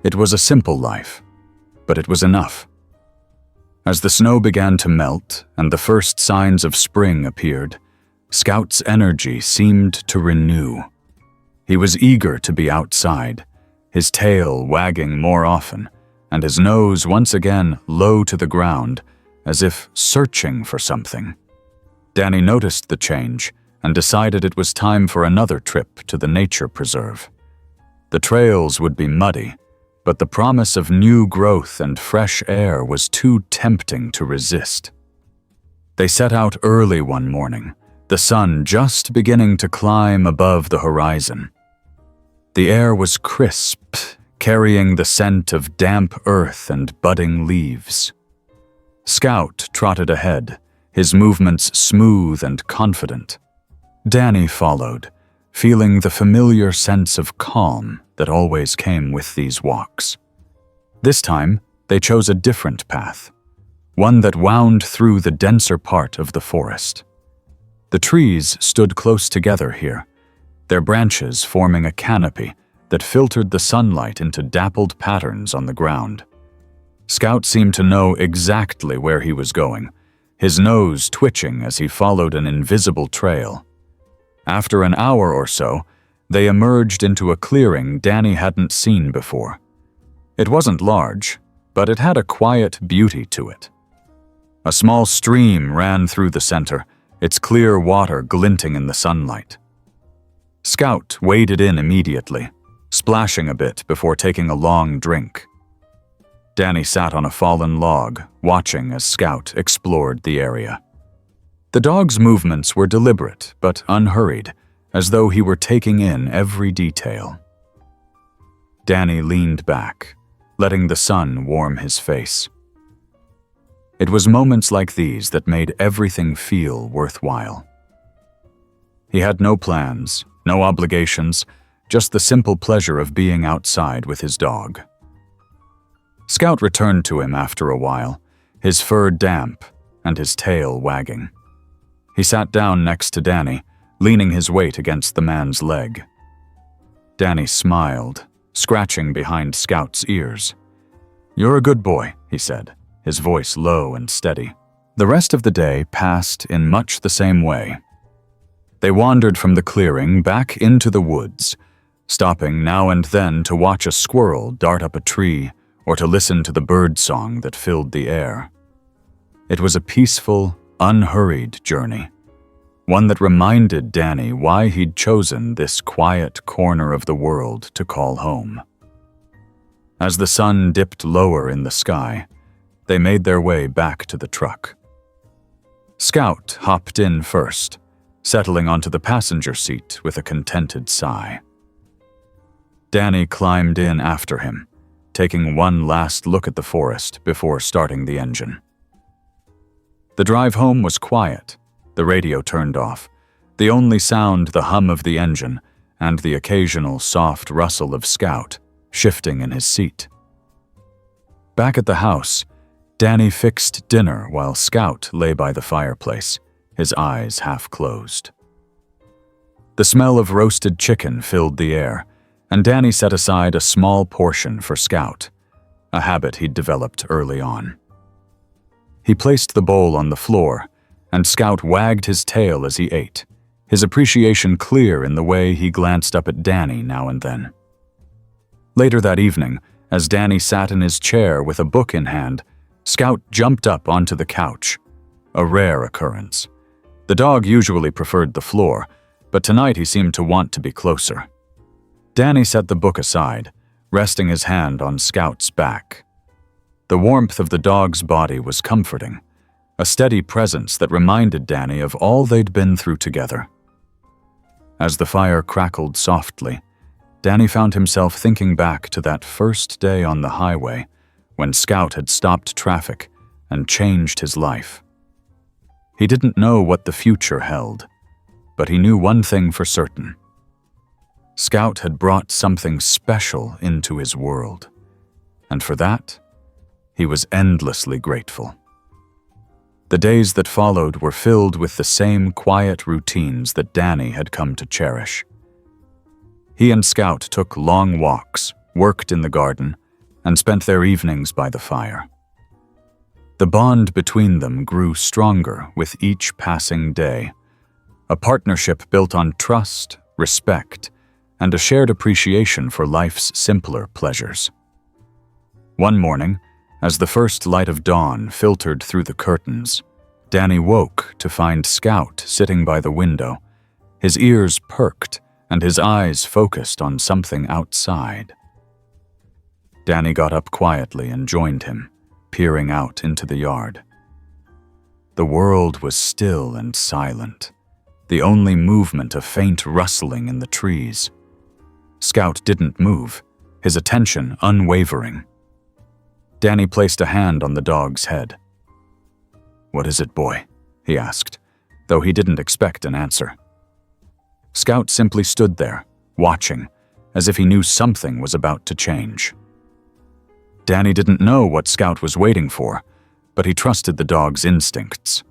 It was a simple life, but it was enough. As the snow began to melt and the first signs of spring appeared, Scout's energy seemed to renew. He was eager to be outside, his tail wagging more often, and his nose once again low to the ground, as if searching for something. Danny noticed the change and decided it was time for another trip to the nature preserve. The trails would be muddy, but the promise of new growth and fresh air was too tempting to resist. They set out early one morning, the sun just beginning to climb above the horizon. The air was crisp, carrying the scent of damp earth and budding leaves. Scout trotted ahead, his movements smooth and confident. Danny followed, feeling the familiar sense of calm that always came with these walks. This time, they chose a different path, one that wound through the denser part of the forest. The trees stood close together here, their branches forming a canopy that filtered the sunlight into dappled patterns on the ground. Scout seemed to know exactly where he was going, his nose twitching as he followed an invisible trail. After an hour or so, they emerged into a clearing Danny hadn't seen before. It wasn't large, but it had a quiet beauty to it. A small stream ran through the center, its clear water glinting in the sunlight. Scout waded in immediately, splashing a bit before taking a long drink. Danny sat on a fallen log, watching as Scout explored the area. The dog's movements were deliberate but unhurried, as though he were taking in every detail. Danny leaned back, letting the sun warm his face. It was moments like these that made everything feel worthwhile. He had no plans, no obligations, just the simple pleasure of being outside with his dog. Scout returned to him after a while, his fur damp and his tail wagging. He sat down next to Danny, leaning his weight against the man's leg. Danny smiled, scratching behind Scout's ears. "You're a good boy," he said, his voice low and steady. The rest of the day passed in much the same way. They wandered from the clearing back into the woods, stopping now and then to watch a squirrel dart up a tree or to listen to the bird song that filled the air. It was a peaceful, unhurried journey, one that reminded Danny why he'd chosen this quiet corner of the world to call home. As the sun dipped lower in the sky, they made their way back to the truck. Scout hopped in first, settling onto the passenger seat with a contented sigh. Danny climbed in after him, taking one last look at the forest before starting the engine. The drive home was quiet, the radio turned off, the only sound the hum of the engine and the occasional soft rustle of Scout shifting in his seat. Back at the house, Danny fixed dinner while Scout lay by the fireplace, his eyes half closed. The smell of roasted chicken filled the air, and Danny set aside a small portion for Scout, a habit he'd developed early on. He placed the bowl on the floor, and Scout wagged his tail as he ate, his appreciation clear in the way he glanced up at Danny now and then. Later that evening, as Danny sat in his chair with a book in hand, Scout jumped up onto the couch, a rare occurrence. The dog usually preferred the floor, but tonight he seemed to want to be closer. Danny set the book aside, resting his hand on Scout's back. The warmth of the dog's body was comforting, a steady presence that reminded Danny of all they'd been through together. As the fire crackled softly, Danny found himself thinking back to that first day on the highway when Scout had stopped traffic and changed his life. He didn't know what the future held, but he knew one thing for certain. Scout had brought something special into his world, and for that, he was endlessly grateful. The days that followed were filled with the same quiet routines that Danny had come to cherish. He and Scout took long walks, worked in the garden, and spent their evenings by the fire. The bond between them grew stronger with each passing day, a partnership built on trust, respect, and a shared appreciation for life's simpler pleasures. One morning, as the first light of dawn filtered through the curtains, Danny woke to find Scout sitting by the window, His ears perked, and his eyes focused on something outside. Danny got up quietly and joined him, peering out into the yard. The world was still and silent, the only movement a faint rustling in the trees. Scout didn't move, his attention unwavering. Danny placed a hand on the dog's head. "What is it, boy?" he asked, though he didn't expect an answer. Scout simply stood there, watching, as if he knew something was about to change. Danny didn't know what Scout was waiting for, but he trusted the dog's instincts.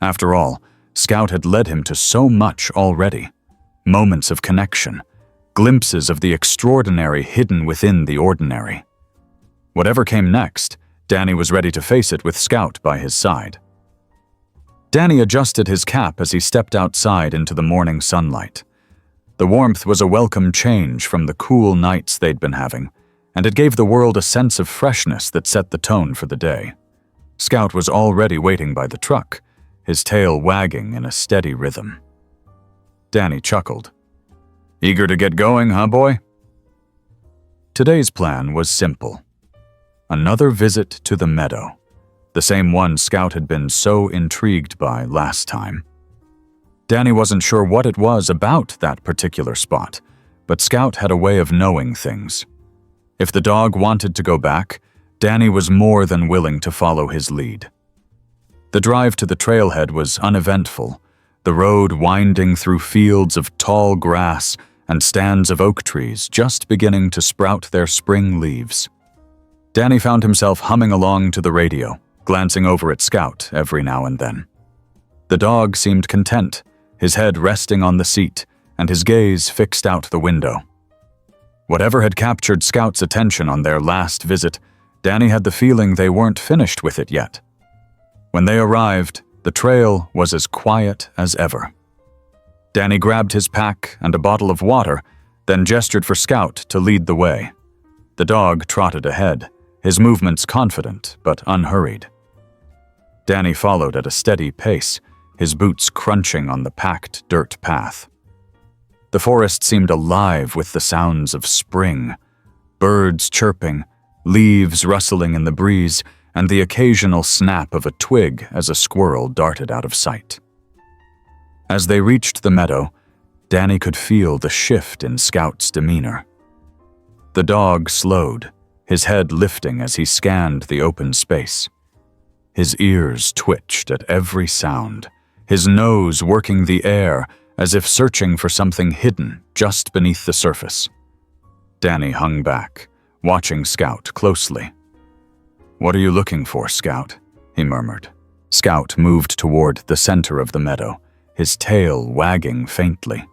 After all, Scout had led him to so much already. Moments of connection, glimpses of the extraordinary hidden within the ordinary. Whatever came next, Danny was ready to face it with Scout by his side. Danny adjusted his cap as he stepped outside into the morning sunlight. The warmth was a welcome change from the cool nights they'd been having, and it gave the world a sense of freshness that set the tone for the day. Scout was already waiting by the truck, his tail wagging in a steady rhythm. Danny chuckled. "Eager to get going, huh, boy?" Today's plan was simple. Another visit to the meadow, the same one Scout had been so intrigued by last time. Danny wasn't sure what it was about that particular spot, but Scout had a way of knowing things. If the dog wanted to go back, Danny was more than willing to follow his lead. The drive to the trailhead was uneventful, the road winding through fields of tall grass and stands of oak trees just beginning to sprout their spring leaves. Danny found himself humming along to the radio, glancing over at Scout every now and then. The dog seemed content, his head resting on the seat and his gaze fixed out the window. Whatever had captured Scout's attention on their last visit, Danny had the feeling they weren't finished with it yet. When they arrived, the trail was as quiet as ever. Danny grabbed his pack and a bottle of water, then gestured for Scout to lead the way. The dog trotted ahead, his movements confident but unhurried. Danny followed at a steady pace, his boots crunching on the packed dirt path. The forest seemed alive with the sounds of spring, birds chirping, leaves rustling in the breeze, and the occasional snap of a twig as a squirrel darted out of sight. As they reached the meadow, Danny could feel the shift in Scout's demeanor. The dog slowed, his head lifting as he scanned the open space. His ears twitched at every sound, his nose working the air as if searching for something hidden just beneath the surface. Danny hung back, watching Scout closely. "What are you looking for, Scout?" he murmured. Scout moved toward the center of the meadow, his tail wagging faintly.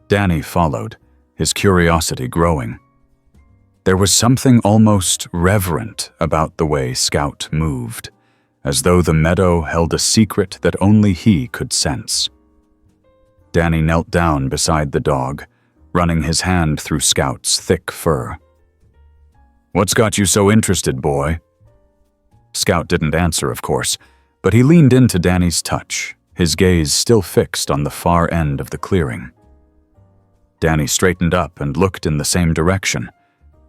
Danny followed, his curiosity growing. There was something almost reverent about the way Scout moved, as though the meadow held a secret that only he could sense. Danny knelt down beside the dog, running his hand through Scout's thick fur. "What's got you so interested, boy?" Scout didn't answer, of course, but he leaned into Danny's touch, his gaze still fixed on the far end of the clearing. Danny straightened up and looked in the same direction,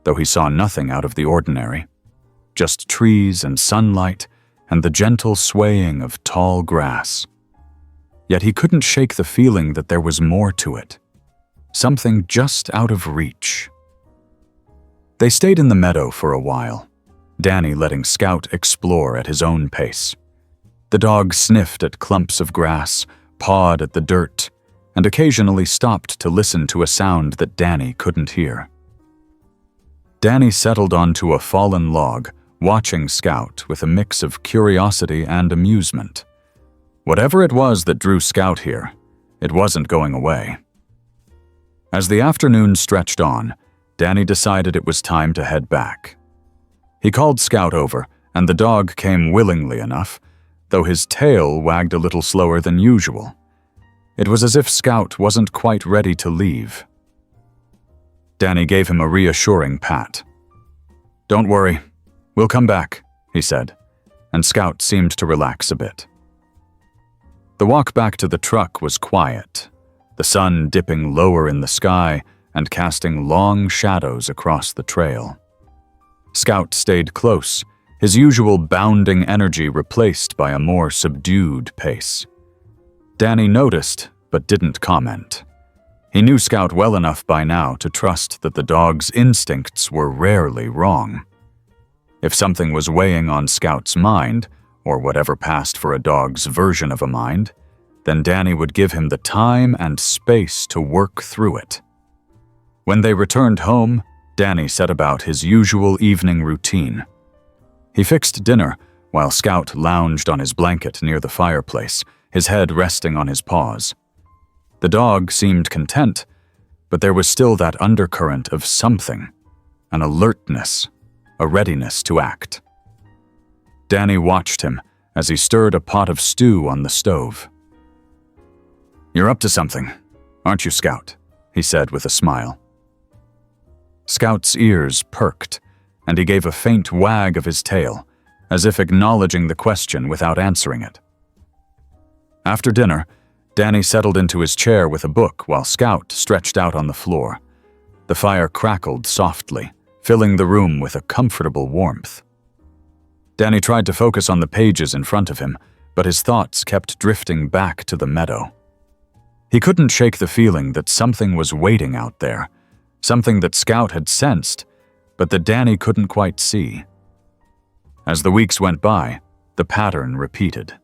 though he saw nothing out of the ordinary, just trees and sunlight and the gentle swaying of tall grass. Yet he couldn't shake the feeling that there was more to it, something just out of reach. They stayed in the meadow for a while, Danny letting Scout explore at his own pace. The dog sniffed at clumps of grass, pawed at the dirt, and occasionally stopped to listen to a sound that Danny couldn't hear. Danny settled onto a fallen log, watching Scout with a mix of curiosity and amusement. Whatever it was that drew Scout here, it wasn't going away. As the afternoon stretched on, Danny decided it was time to head back. He called Scout over, and the dog came willingly enough, though his tail wagged a little slower than usual. It was as if Scout wasn't quite ready to leave. Danny gave him a reassuring pat. "Don't worry, we'll come back," he said, and Scout seemed to relax a bit. The walk back to the truck was quiet, the sun dipping lower in the sky and casting long shadows across the trail. Scout stayed close, his usual bounding energy replaced by a more subdued pace. Danny noticed, but didn't comment. He knew Scout well enough by now to trust that the dog's instincts were rarely wrong. If something was weighing on Scout's mind, or whatever passed for a dog's version of a mind, then Danny would give him the time and space to work through it. When they returned home, Danny set about his usual evening routine. He fixed dinner while Scout lounged on his blanket near the fireplace, his head resting on his paws. The dog seemed content, but there was still that undercurrent of something, an alertness, a readiness to act. Danny watched him as he stirred a pot of stew on the stove. "You're up to something, aren't you, Scout?" he said with a smile. Scout's ears perked, and he gave a faint wag of his tail, as if acknowledging the question without answering it. After dinner, Danny settled into his chair with a book while Scout stretched out on the floor. The fire crackled softly, filling the room with a comfortable warmth. Danny tried to focus on the pages in front of him, but his thoughts kept drifting back to the meadow. He couldn't shake the feeling that something was waiting out there, something that Scout had sensed, but that Danny couldn't quite see. As the weeks went by, the pattern repeated.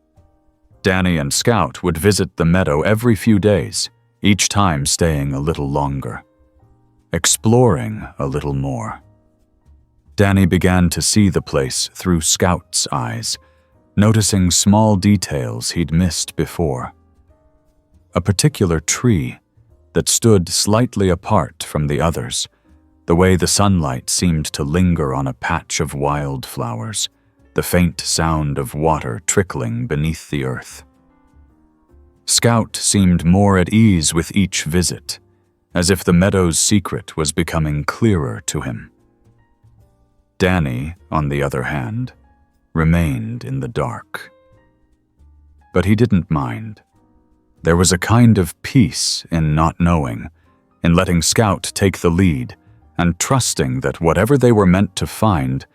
Danny and Scout would visit the meadow every few days, each time staying a little longer, exploring a little more. Danny began to see the place through Scout's eyes, noticing small details he'd missed before. A particular tree that stood slightly apart from the others, the way the sunlight seemed to linger on a patch of wildflowers, the faint sound of water trickling beneath the earth. Scout seemed more at ease with each visit, as if the meadow's secret was becoming clearer to him. Danny, on the other hand, remained in the dark. But he didn't mind. There was a kind of peace in not knowing, in letting Scout take the lead, and trusting that whatever they were meant to find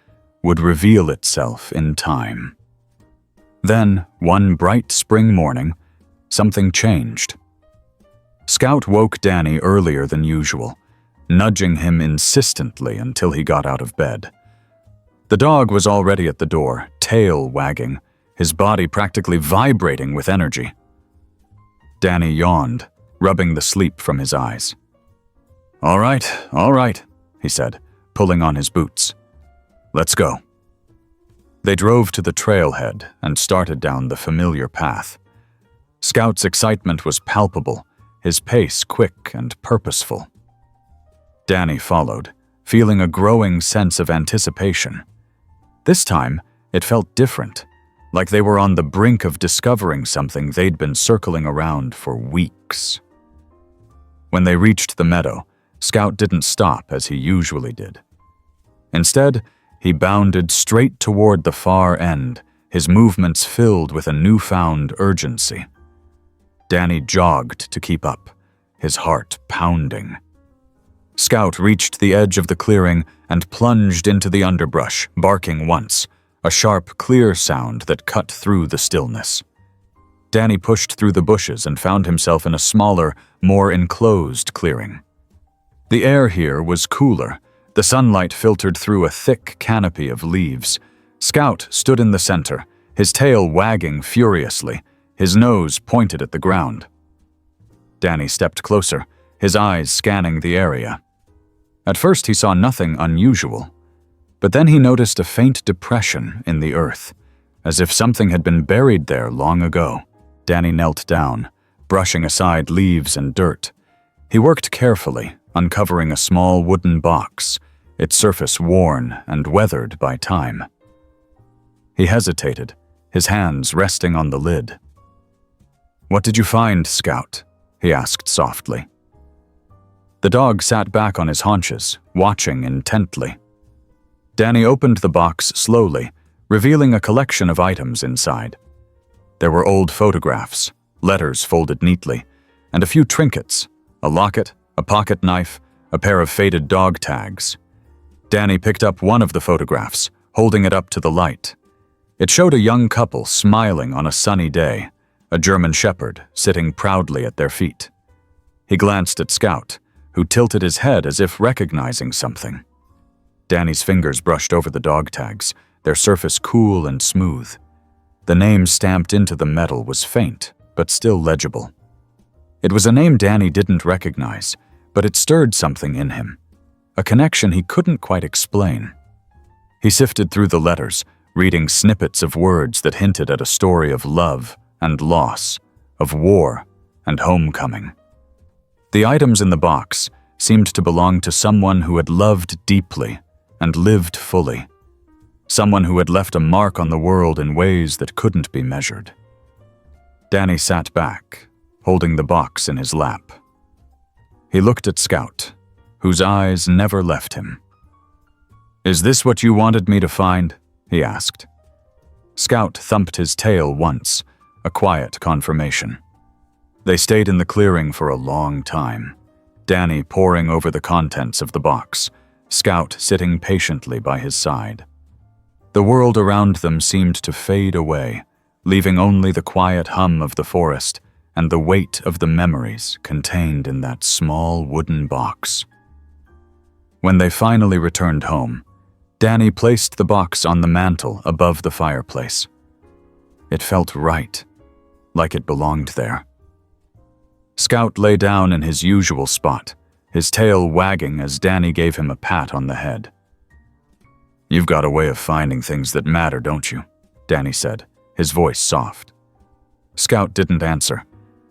would reveal itself in time. Then, one bright spring morning, something changed. Scout woke Danny earlier than usual, nudging him insistently until he got out of bed. The dog was already at the door, tail wagging, his body practically vibrating with energy. Danny yawned, rubbing the sleep from his eyes. All right, he said, pulling on his boots. Let's go." They drove to the trailhead and started down the familiar path. Scout's excitement was palpable, his pace quick and purposeful. Danny followed, feeling a growing sense of anticipation. This time, it felt different, like they were on the brink of discovering something they'd been circling around for weeks. When they reached the meadow, Scout didn't stop as he usually did. Instead, he bounded straight toward the far end, his movements filled with a newfound urgency. Danny jogged to keep up, his heart pounding. Scout reached the edge of the clearing and plunged into the underbrush, barking once, a sharp, clear sound that cut through the stillness. Danny pushed through the bushes and found himself in a smaller, more enclosed clearing. The air here was cooler. The sunlight filtered through a thick canopy of leaves. Scout stood in the center, his tail wagging furiously, his nose pointed at the ground. Danny stepped closer, his eyes scanning the area. At first he saw nothing unusual, but then he noticed a faint depression in the earth, as if something had been buried there long ago. Danny knelt down, brushing aside leaves and dirt. He worked carefully, uncovering a small wooden box, its surface worn and weathered by time. He hesitated, his hands resting on the lid. "What did you find, Scout?" he asked softly. The dog sat back on his haunches, watching intently. Danny opened the box slowly, revealing a collection of items inside. There were old photographs, letters folded neatly, and a few trinkets, a locket, a pocket knife, a pair of faded dog tags. Danny picked up one of the photographs, holding it up to the light. It showed a young couple smiling on a sunny day, a German shepherd sitting proudly at their feet. He glanced at Scout, who tilted his head as if recognizing something. Danny's fingers brushed over the dog tags, their surface cool and smooth. The name stamped into the metal was faint, but still legible. It was a name Danny didn't recognize, but it stirred something in him, a connection he couldn't quite explain. He sifted through the letters, reading snippets of words that hinted at a story of love and loss, of war and homecoming. The items in the box seemed to belong to someone who had loved deeply and lived fully, someone who had left a mark on the world in ways that couldn't be measured. Danny sat back, holding the box in his lap. He looked at Scout, whose eyes never left him. "Is this what you wanted me to find?" he asked. Scout thumped his tail once, a quiet confirmation. They stayed in the clearing for a long time, Danny poring over the contents of the box, Scout sitting patiently by his side. The world around them seemed to fade away, leaving only the quiet hum of the forest and the weight of the memories contained in that small wooden box. When they finally returned home, Danny placed the box on the mantel above the fireplace. It felt right, like it belonged there. Scout lay down in his usual spot, his tail wagging as Danny gave him a pat on the head. "You've got a way of finding things that matter, don't you?" Danny said, his voice soft. Scout didn't answer,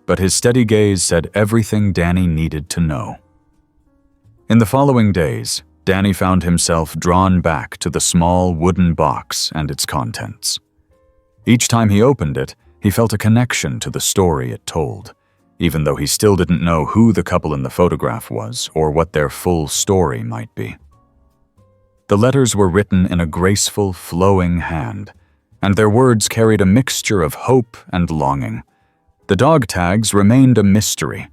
but his steady gaze said everything Danny needed to know. In the following days, Danny found himself drawn back to the small wooden box and its contents. Each time he opened it, he felt a connection to the story it told, even though he still didn't know who the couple in the photograph was or what their full story might be. The letters were written in a graceful, flowing hand, and their words carried a mixture of hope and longing. The dog tags remained a mystery.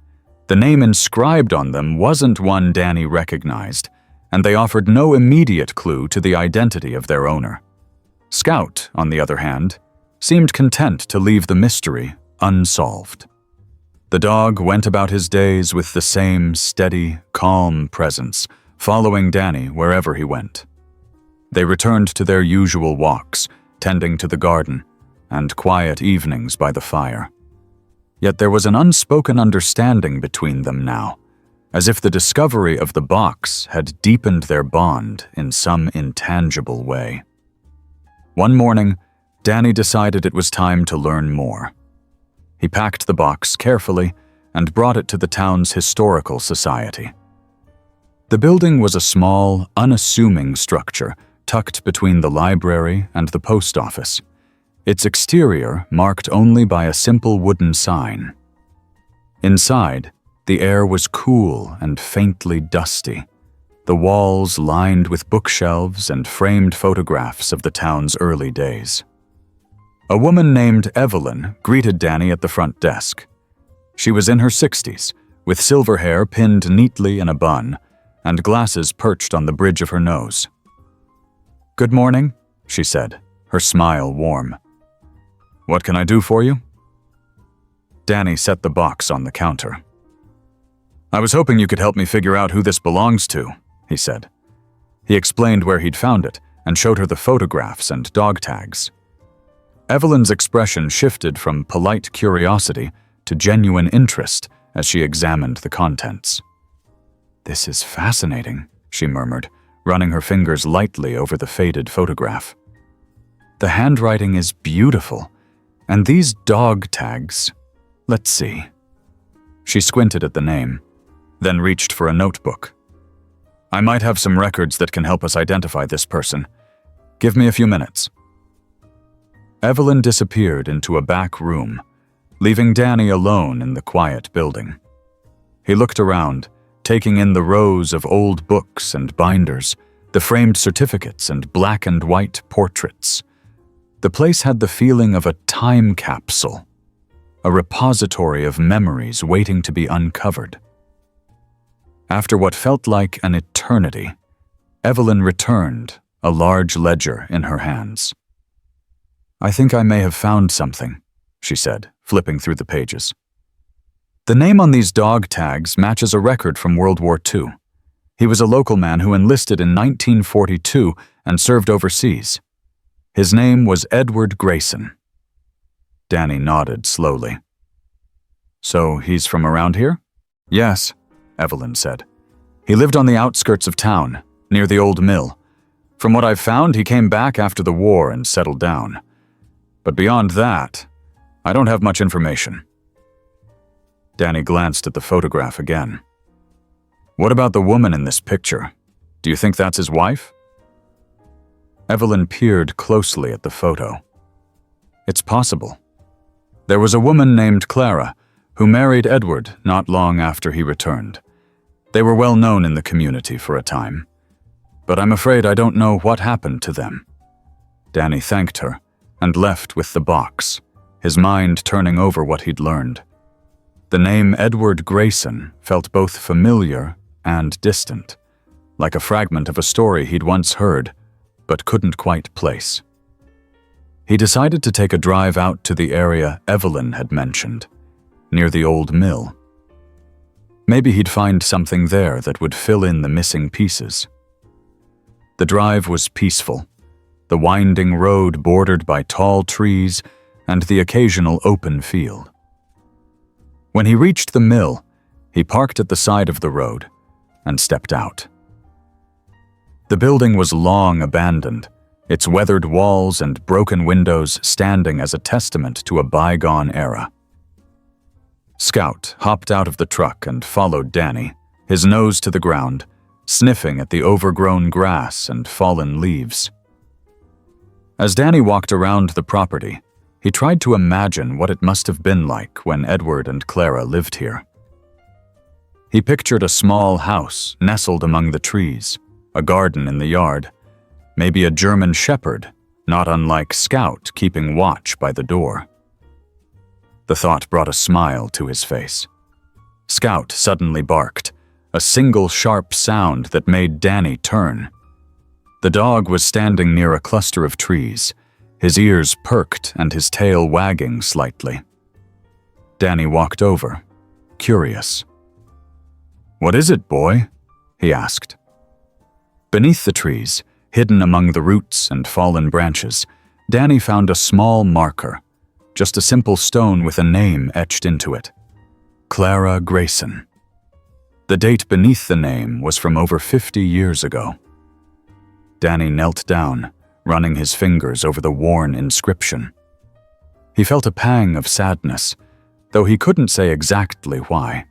The name inscribed on them wasn't one Danny recognized, and they offered no immediate clue to the identity of their owner. Scout, on the other hand, seemed content to leave the mystery unsolved. The dog went about his days with the same steady, calm presence, following Danny wherever he went. They returned to their usual walks, tending to the garden, and quiet evenings by the fire. Yet there was an unspoken understanding between them now, as if the discovery of the box had deepened their bond in some intangible way. One morning, Danny decided it was time to learn more. He packed the box carefully and brought it to the town's historical society. The building was a small, unassuming structure tucked between the library and the post office, its exterior marked only by a simple wooden sign. Inside, the air was cool and faintly dusty, the walls lined with bookshelves and framed photographs of the town's early days. A woman named Evelyn greeted Danny at the front desk. She was in her 60s, with silver hair pinned neatly in a bun and glasses perched on the bridge of her nose. "Good morning," she said, her smile warm. "What can I do for you?" Danny set the box on the counter. "I was hoping you could help me figure out who this belongs to," he said. He explained where he'd found it and showed her the photographs and dog tags. Evelyn's expression shifted from polite curiosity to genuine interest as she examined the contents. "This is fascinating," she murmured, running her fingers lightly over the faded photograph. "The handwriting is beautiful, and these dog tags, let's see." She squinted at the name, then reached for a notebook. "I might have some records that can help us identify this person. Give me a few minutes." Evelyn disappeared into a back room, leaving Danny alone in the quiet building. He looked around, taking in the rows of old books and binders, the framed certificates and black and white portraits. The place had the feeling of a time capsule. a repository of memories waiting to be uncovered. After what felt like an eternity, Evelyn returned, a large ledger in her hands. "I think I may have found something," she said, flipping through the pages. "The name on these dog tags matches a record from World War II. He was a local man who enlisted in 1942 and served overseas. His name was Edward Grayson." Danny nodded slowly. "So he's from around here?" "Yes," Evelyn said. "He lived on the outskirts of town, near the old mill. From what I've found, he came back after the war and settled down. But beyond that, I don't have much information." Danny glanced at the photograph again. "What about the woman in this picture? Do you think that's his wife?" Evelyn peered closely at the photo. "It's possible. There was a woman named Clara who married Edward not long after he returned. They were well known in the community for a time. But I'm afraid I don't know what happened to them." Danny thanked her and left with the box, his mind turning over what he'd learned. The name Edward Grayson felt both familiar and distant, like a fragment of a story he'd once heard, but couldn't quite place. He decided to take a drive out to the area Evelyn had mentioned, near the old mill. Maybe he'd find something there that would fill in the missing pieces. The drive was peaceful, the winding road bordered by tall trees and the occasional open field. When he reached the mill, he parked at the side of the road and stepped out. The building was long abandoned, its weathered walls and broken windows standing as a testament to a bygone era. Scout hopped out of the truck and followed Danny, his nose to the ground, sniffing at the overgrown grass and fallen leaves. As Danny walked around the property, he tried to imagine what it must have been like when Edward and Clara lived here. He pictured a small house nestled among the trees, a garden in the yard, maybe a German shepherd, not unlike Scout keeping watch by the door. The thought brought a smile to his face. Scout suddenly barked, a single sharp sound that made Danny turn. The dog was standing near a cluster of trees, his ears perked and his tail wagging slightly. Danny walked over, curious. "What is it, boy?" he asked. Beneath the trees, hidden among the roots and fallen branches, Danny found a small marker, just a simple stone with a name etched into it. Clara Grayson. The date beneath the name was from over 50 years ago. Danny knelt down, running his fingers over the worn inscription. He felt a pang of sadness, though he couldn't say exactly why.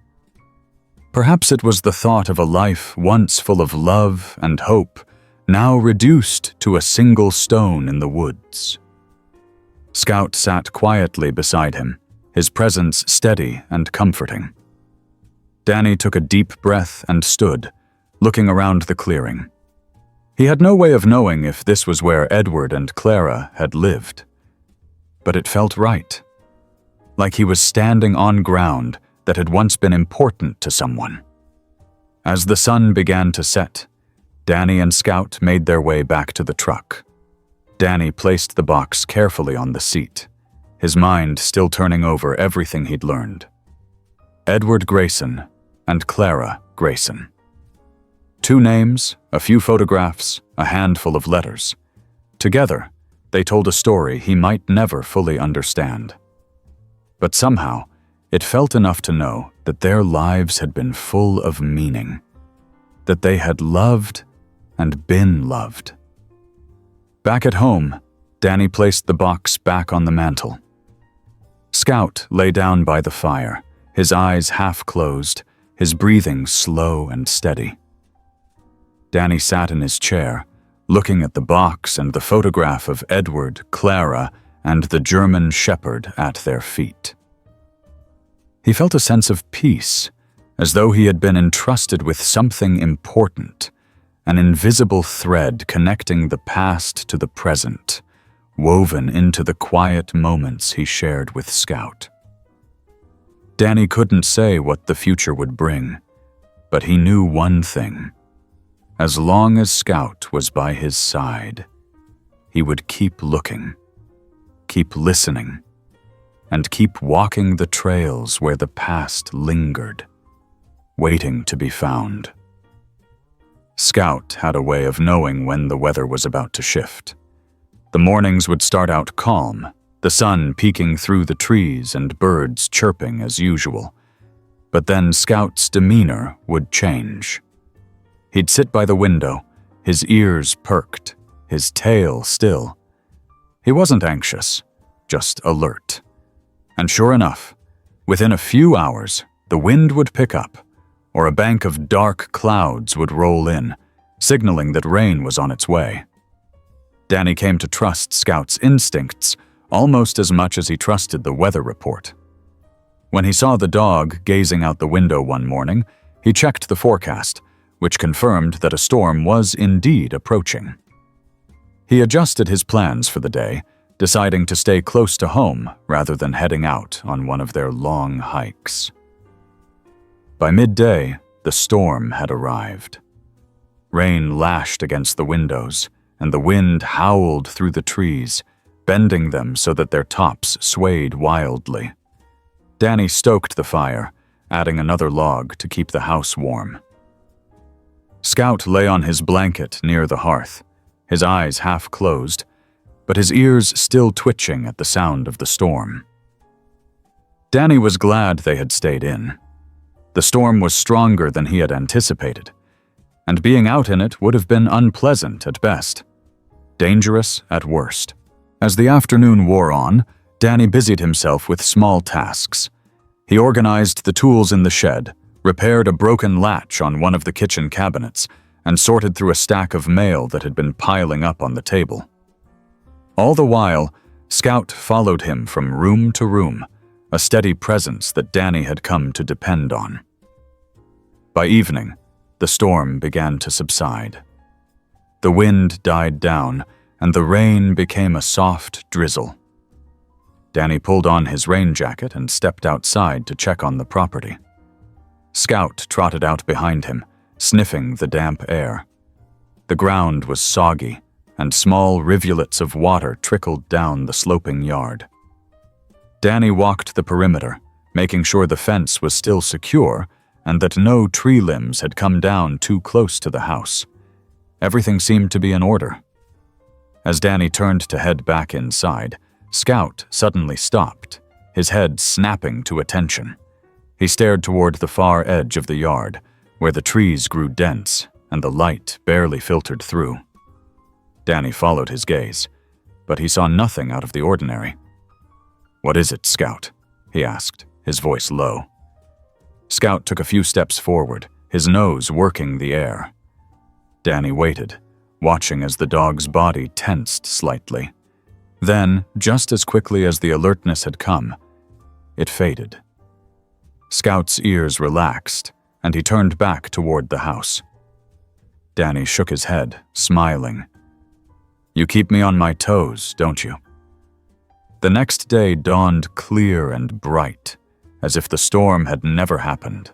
Perhaps it was the thought of a life once full of love and hope, now reduced to a single stone in the woods. Scout sat quietly beside him, his presence steady and comforting. Danny took a deep breath and stood, looking around the clearing. He had no way of knowing if this was where Edward and Clara had lived. But it felt right, like he was standing on ground that had once been important to someone. As the sun began to set, Danny and Scout made their way back to the truck. Danny placed the box carefully on the seat, his mind still turning over everything he'd learned. Edward Grayson and Clara Grayson. 2 names, a few photographs, a handful of letters. Together, they told a story he might never fully understand. But somehow, it felt enough to know that their lives had been full of meaning, that they had loved and been loved. Back at home, Danny placed the box back on the mantel. Scout lay down by the fire, his eyes half closed, his breathing slow and steady. Danny sat in his chair, looking at the box and the photograph of Edward, Clara, and the German shepherd at their feet. He felt a sense of peace, as though he had been entrusted with something important, an invisible thread connecting the past to the present, woven into the quiet moments he shared with Scout. Danny couldn't say what the future would bring, but he knew one thing. As long as Scout was by his side, he would keep looking, keep listening, and keep walking the trails where the past lingered, waiting to be found. Scout had a way of knowing when the weather was about to shift. The mornings would start out calm, the sun peeking through the trees and birds chirping as usual. But then Scout's demeanor would change. He'd sit by the window, his ears perked, his tail still. He wasn't anxious, just alert. And sure enough, within a few hours, the wind would pick up, or a bank of dark clouds would roll in, signaling that rain was on its way. Danny came to trust Scout's instincts almost as much as he trusted the weather report. When he saw the dog gazing out the window one morning, he checked the forecast, which confirmed that a storm was indeed approaching. He adjusted his plans for the day, deciding to stay close to home rather than heading out on one of their long hikes. By midday, the storm had arrived. Rain lashed against the windows, and the wind howled through the trees, bending them so that their tops swayed wildly. Danny stoked the fire, adding another log to keep the house warm. Scout lay on his blanket near the hearth, his eyes half closed, but his ears still twitching at the sound of the storm. Danny was glad they had stayed in. The storm was stronger than he had anticipated, and being out in it would have been unpleasant at best, dangerous at worst. As the afternoon wore on, Danny busied himself with small tasks. He organized the tools in the shed, repaired a broken latch on one of the kitchen cabinets, and sorted through a stack of mail that had been piling up on the table. All the while, Scout followed him from room to room, a steady presence that Danny had come to depend on. By evening, the storm began to subside. The wind died down, and the rain became a soft drizzle. Danny pulled on his rain jacket and stepped outside to check on the property. Scout trotted out behind him, sniffing the damp air. The ground was soggy, and small rivulets of water trickled down the sloping yard. Danny walked the perimeter, making sure the fence was still secure and that no tree limbs had come down too close to the house. Everything seemed to be in order. As Danny turned to head back inside, Scout suddenly stopped, his head snapping to attention. He stared toward the far edge of the yard, where the trees grew dense and the light barely filtered through. Danny followed his gaze, but he saw nothing out of the ordinary. "What is it, Scout?" he asked, his voice low. Scout took a few steps forward, his nose working the air. Danny waited, watching as the dog's body tensed slightly. Then, just as quickly as the alertness had come, it faded. Scout's ears relaxed, and he turned back toward the house. Danny shook his head, smiling. "You keep me on my toes, don't you?" The next day dawned clear and bright, as if the storm had never happened.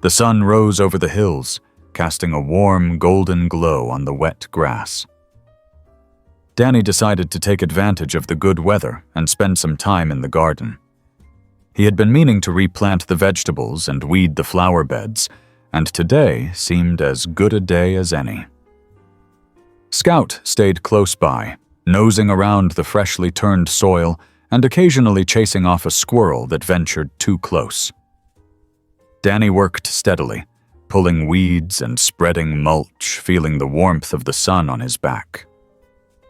The sun rose over the hills, casting a warm, golden glow on the wet grass. Danny decided to take advantage of the good weather and spend some time in the garden. He had been meaning to replant the vegetables and weed the flower beds, and today seemed as good a day as any. Scout stayed close by, nosing around the freshly turned soil and occasionally chasing off a squirrel that ventured too close. Danny worked steadily, pulling weeds and spreading mulch, feeling the warmth of the sun on his back.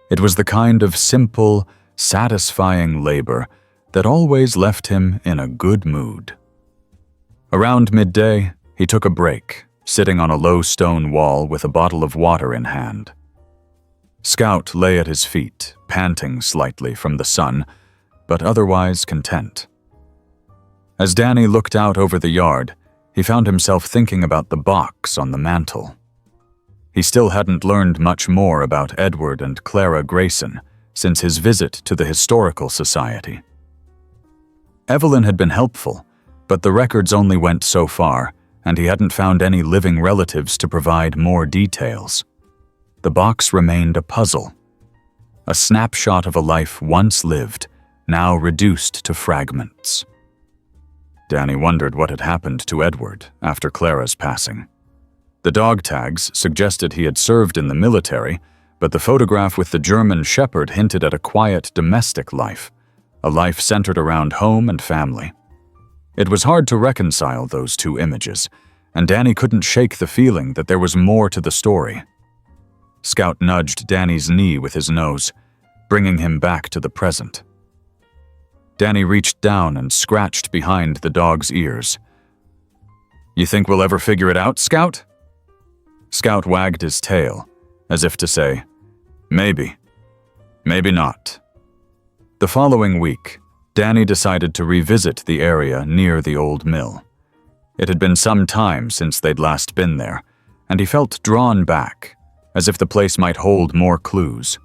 It was the kind of simple, satisfying labor that always left him in a good mood. Around midday, he took a break, sitting on a low stone wall with a bottle of water in hand. Scout lay at his feet, panting slightly from the sun, but otherwise content. As Danny looked out over the yard, he found himself thinking about the box on the mantel. He still hadn't learned much more about Edward and Clara Grayson since his visit to the Historical Society. Evelyn had been helpful, But the records only went so far, and he hadn't found any living relatives to provide more details. The box remained a puzzle. A snapshot of a life once lived, now reduced to fragments. Danny wondered what had happened to Edward after Clara's passing. The dog tags suggested he had served in the military, but the photograph with the German shepherd hinted at a quiet domestic life, a life centered around home and family. It was hard to reconcile those two images, and Danny couldn't shake the feeling that there was more to the story. Scout nudged Danny's knee with his nose, bringing him back to the present. Danny reached down and scratched behind the dog's ears. "You think we'll ever figure it out, Scout?" Scout wagged his tail, as if to say, "Maybe. Maybe not." The following week, Danny decided to revisit the area near the old mill. It had been some time since they'd last been there, and he felt drawn back, as if the place might hold more clues.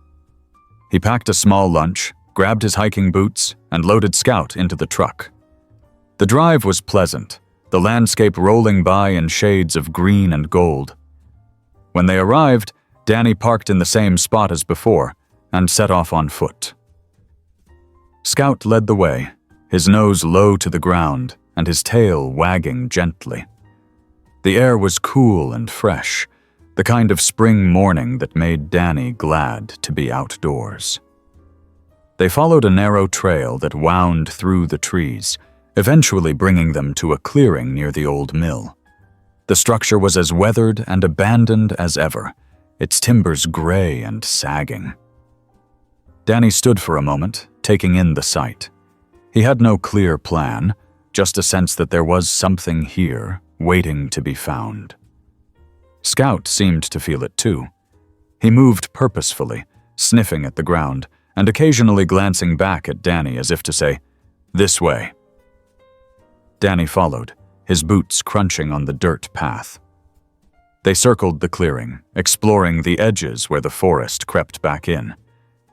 He packed a small lunch, grabbed his hiking boots, and loaded Scout into the truck. The drive was pleasant, the landscape rolling by in shades of green and gold. When they arrived, Danny parked in the same spot as before and set off on foot. Scout led the way, his nose low to the ground and his tail wagging gently. The air was cool and fresh, the kind of spring morning that made Danny glad to be outdoors. They followed a narrow trail that wound through the trees, eventually bringing them to a clearing near the old mill. The structure was as weathered and abandoned as ever, its timbers gray and sagging. Danny stood for a moment, taking in the sight. He had no clear plan, just a sense that there was something here, waiting to be found. Scout seemed to feel it too. He moved purposefully, sniffing at the ground, and occasionally glancing back at Danny as if to say, "This way." Danny followed, his boots crunching on the dirt path. They circled the clearing, exploring the edges where the forest crept back in.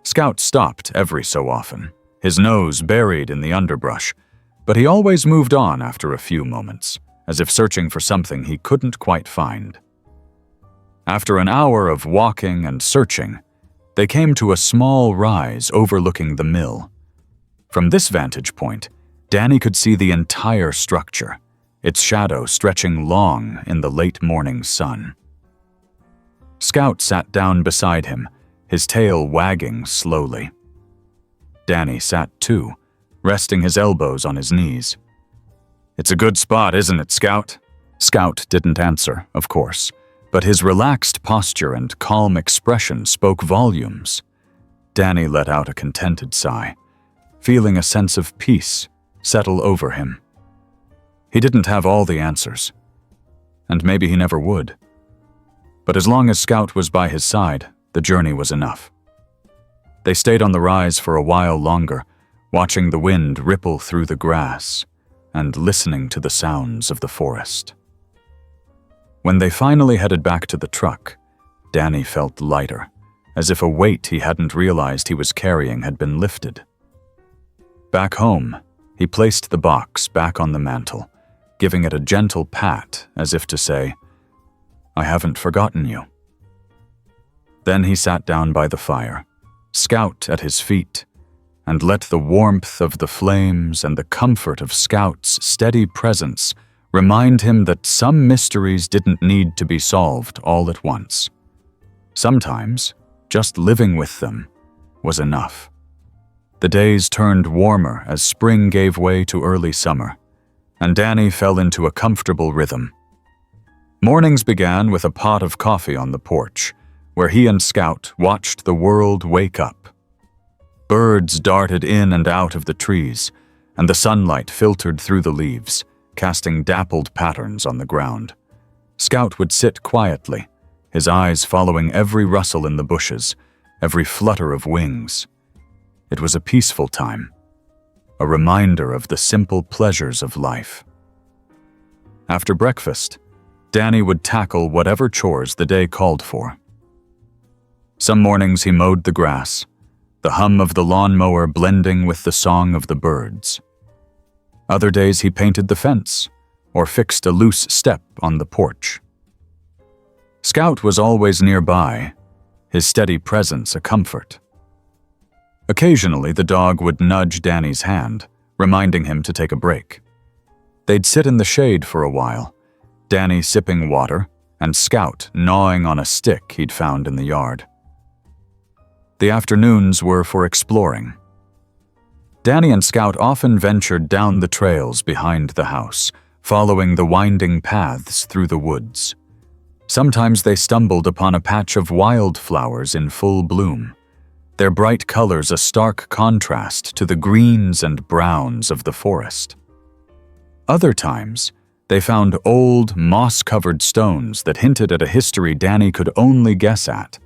Scout stopped every so often, his nose buried in the underbrush, but he always moved on after a few moments, as if searching for something he couldn't quite find. After an hour of walking and searching, they came to a small rise overlooking the mill. From this vantage point, Danny could see the entire structure, its shadow stretching long in the late morning sun. Scout sat down beside him, his tail wagging slowly. Danny sat too, resting his elbows on his knees. "It's a good spot, isn't it, Scout?" Scout didn't answer, of course, but his relaxed posture and calm expression spoke volumes. Danny let out a contented sigh, feeling a sense of peace settle over him. He didn't have all the answers, and maybe he never would. But as long as Scout was by his side, the journey was enough. They stayed on the rise for a while longer, watching the wind ripple through the grass and listening to the sounds of the forest. When they finally headed back to the truck, Danny felt lighter, as if a weight he hadn't realized he was carrying had been lifted. Back home, he placed the box back on the mantel, giving it a gentle pat as if to say, "I haven't forgotten you." Then he sat down by the fire, Scout at his feet, and let the warmth of the flames and the comfort of Scout's steady presence remind him that some mysteries didn't need to be solved all at once. Sometimes, just living with them was enough. The days turned warmer as spring gave way to early summer, and Danny fell into a comfortable rhythm. Mornings began with a pot of coffee on the porch, where he and Scout watched the world wake up. Birds darted in and out of the trees, and the sunlight filtered through the leaves, casting dappled patterns on the ground. Scout would sit quietly, his eyes following every rustle in the bushes, every flutter of wings. It was a peaceful time, a reminder of the simple pleasures of life. After breakfast, Danny would tackle whatever chores the day called for. Some mornings he mowed the grass, the hum of the lawnmower blending with the song of the birds. Other days he painted the fence or fixed a loose step on the porch. Scout was always nearby, his steady presence a comfort. Occasionally, the dog would nudge Danny's hand, reminding him to take a break. They'd sit in the shade for a while, Danny sipping water and Scout gnawing on a stick he'd found in the yard. The afternoons were for exploring. Danny and Scout often ventured down the trails behind the house, following the winding paths through the woods. Sometimes they stumbled upon a patch of wildflowers in full bloom, their bright colors a stark contrast to the greens and browns of the forest. Other times, they found old, moss-covered stones that hinted at a history Danny could only guess at.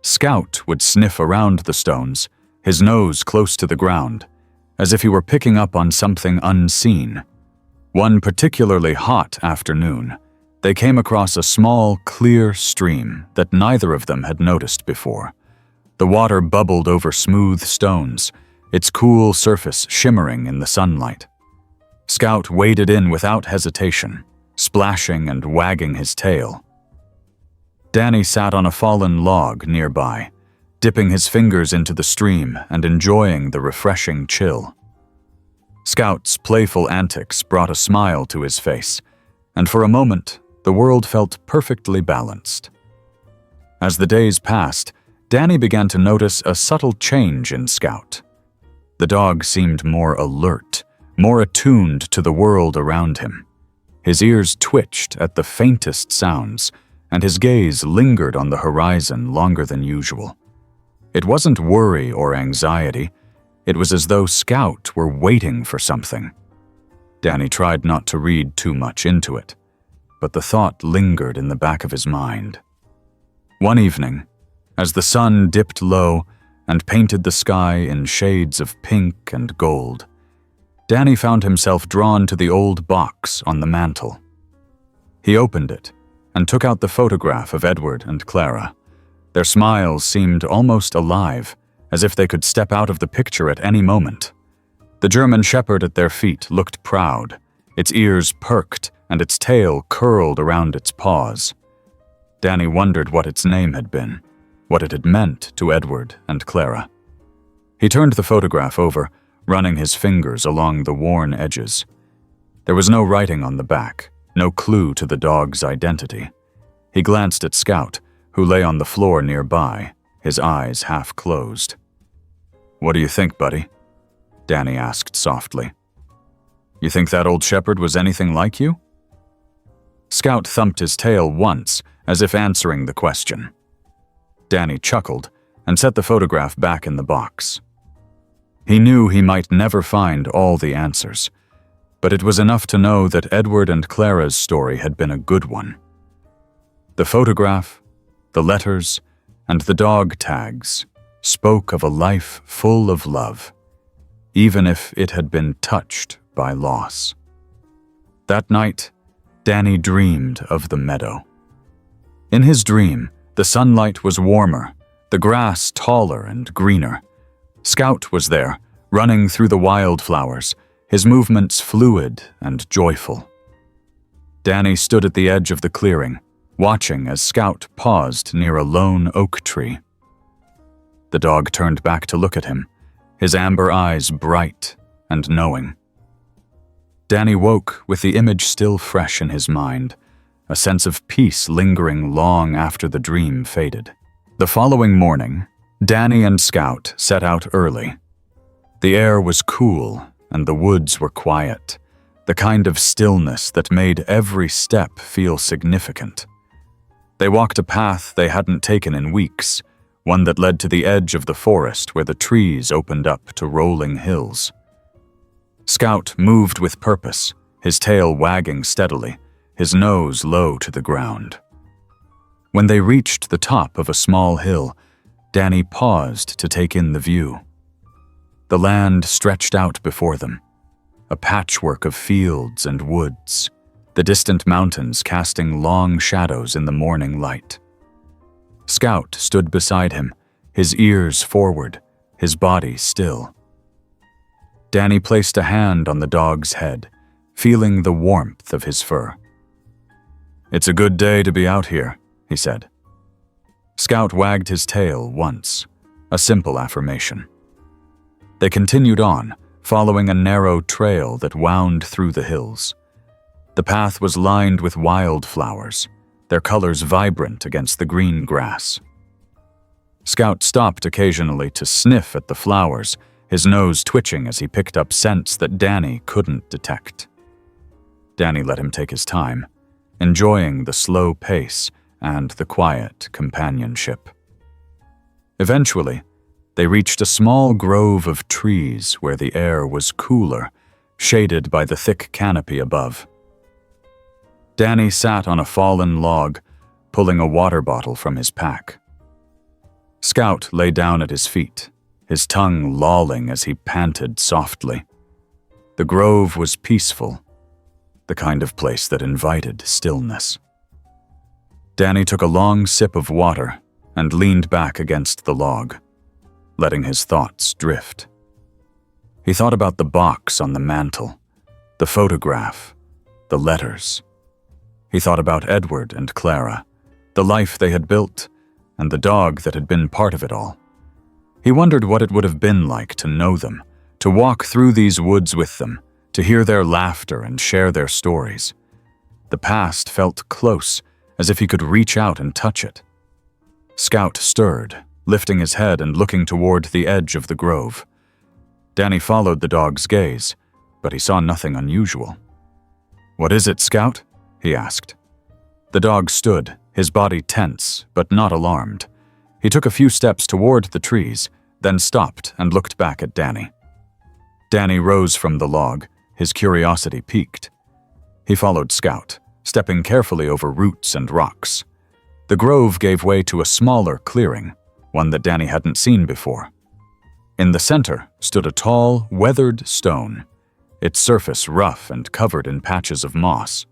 Scout would sniff around the stones, his nose close to the ground, as if he were picking up on something unseen. One particularly hot afternoon, they came across a small, clear stream that neither of them had noticed before. The water bubbled over smooth stones, its cool surface shimmering in the sunlight. Scout waded in without hesitation, splashing and wagging his tail. Danny sat on a fallen log nearby, dipping his fingers into the stream and enjoying the refreshing chill. Scout's playful antics brought a smile to his face, and for a moment, the world felt perfectly balanced. As the days passed, Danny began to notice a subtle change in Scout. The dog seemed more alert, more attuned to the world around him. His ears twitched at the faintest sounds, and his gaze lingered on the horizon longer than usual. It wasn't worry or anxiety. It was as though Scout were waiting for something. Danny tried not to read too much into it, but the thought lingered in the back of his mind. One evening, as the sun dipped low and painted the sky in shades of pink and gold, Danny found himself drawn to the old box on the mantel. He opened it and took out the photograph of Edward and Clara. Their smiles seemed almost alive, as if they could step out of the picture at any moment. The German shepherd at their feet looked proud, its ears perked and its tail curled around its paws. Danny wondered what its name had been, what it had meant to Edward and Clara. He turned the photograph over, running his fingers along the worn edges. There was no writing on the back, no clue to the dog's identity. He glanced at Scout, who lay on the floor nearby, his eyes half closed. "What do you think, buddy?" Danny asked softly. "You think that old shepherd was anything like you?" Scout thumped his tail once, as if answering the question. Danny chuckled and set the photograph back in the box. He knew he might never find all the answers, but it was enough to know that Edward and Clara's story had been a good one. The photograph, the letters, and the dog tags spoke of a life full of love, even if it had been touched by loss. That night, Danny dreamed of the meadow. In his dream, the sunlight was warmer, the grass taller and greener. Scout was there, running through the wildflowers, his movements fluid and joyful. Danny stood at the edge of the clearing, watching as Scout paused near a lone oak tree. The dog turned back to look at him, his amber eyes bright and knowing. Danny woke with the image still fresh in his mind, a sense of peace lingering long after the dream faded. The following morning, Danny and Scout set out early. The air was cool and the woods were quiet, the kind of stillness that made every step feel significant. They walked a path they hadn't taken in weeks, one that led to the edge of the forest where the trees opened up to rolling hills. Scout moved with purpose, his tail wagging steadily, his nose low to the ground. When they reached the top of a small hill, Danny paused to take in the view. The land stretched out before them, a patchwork of fields and woods, the distant mountains casting long shadows in the morning light. Scout stood beside him, his ears forward, his body still. Danny placed a hand on the dog's head, feeling the warmth of his fur. "It's a good day to be out here," he said. Scout wagged his tail once, a simple affirmation. They continued on, following a narrow trail that wound through the hills. The path was lined with wildflowers, their colors vibrant against the green grass. Scout stopped occasionally to sniff at the flowers, his nose twitching as he picked up scents that Danny couldn't detect. Danny let him take his time, enjoying the slow pace and the quiet companionship. Eventually, they reached a small grove of trees where the air was cooler, shaded by the thick canopy above. Danny sat on a fallen log, pulling a water bottle from his pack. Scout lay down at his feet, his tongue lolling as he panted softly. The grove was peaceful, the kind of place that invited stillness. Danny took a long sip of water and leaned back against the log, letting his thoughts drift. He thought about the box on the mantel, the photograph, the letters. He thought about Edward and Clara, the life they had built, and the dog that had been part of it all. He wondered what it would have been like to know them, to walk through these woods with them, to hear their laughter and share their stories. The past felt close, as if he could reach out and touch it. Scout stirred, lifting his head and looking toward the edge of the grove. Danny followed the dog's gaze, but he saw nothing unusual. "What is it, Scout?" he asked. The dog stood, his body tense, but not alarmed. He took a few steps toward the trees, then stopped and looked back at Danny. Danny rose from the log, his curiosity piqued. He followed Scout, stepping carefully over roots and rocks. The grove gave way to a smaller clearing, one that Danny hadn't seen before. In the center stood a tall, weathered stone, its surface rough and covered in patches of moss.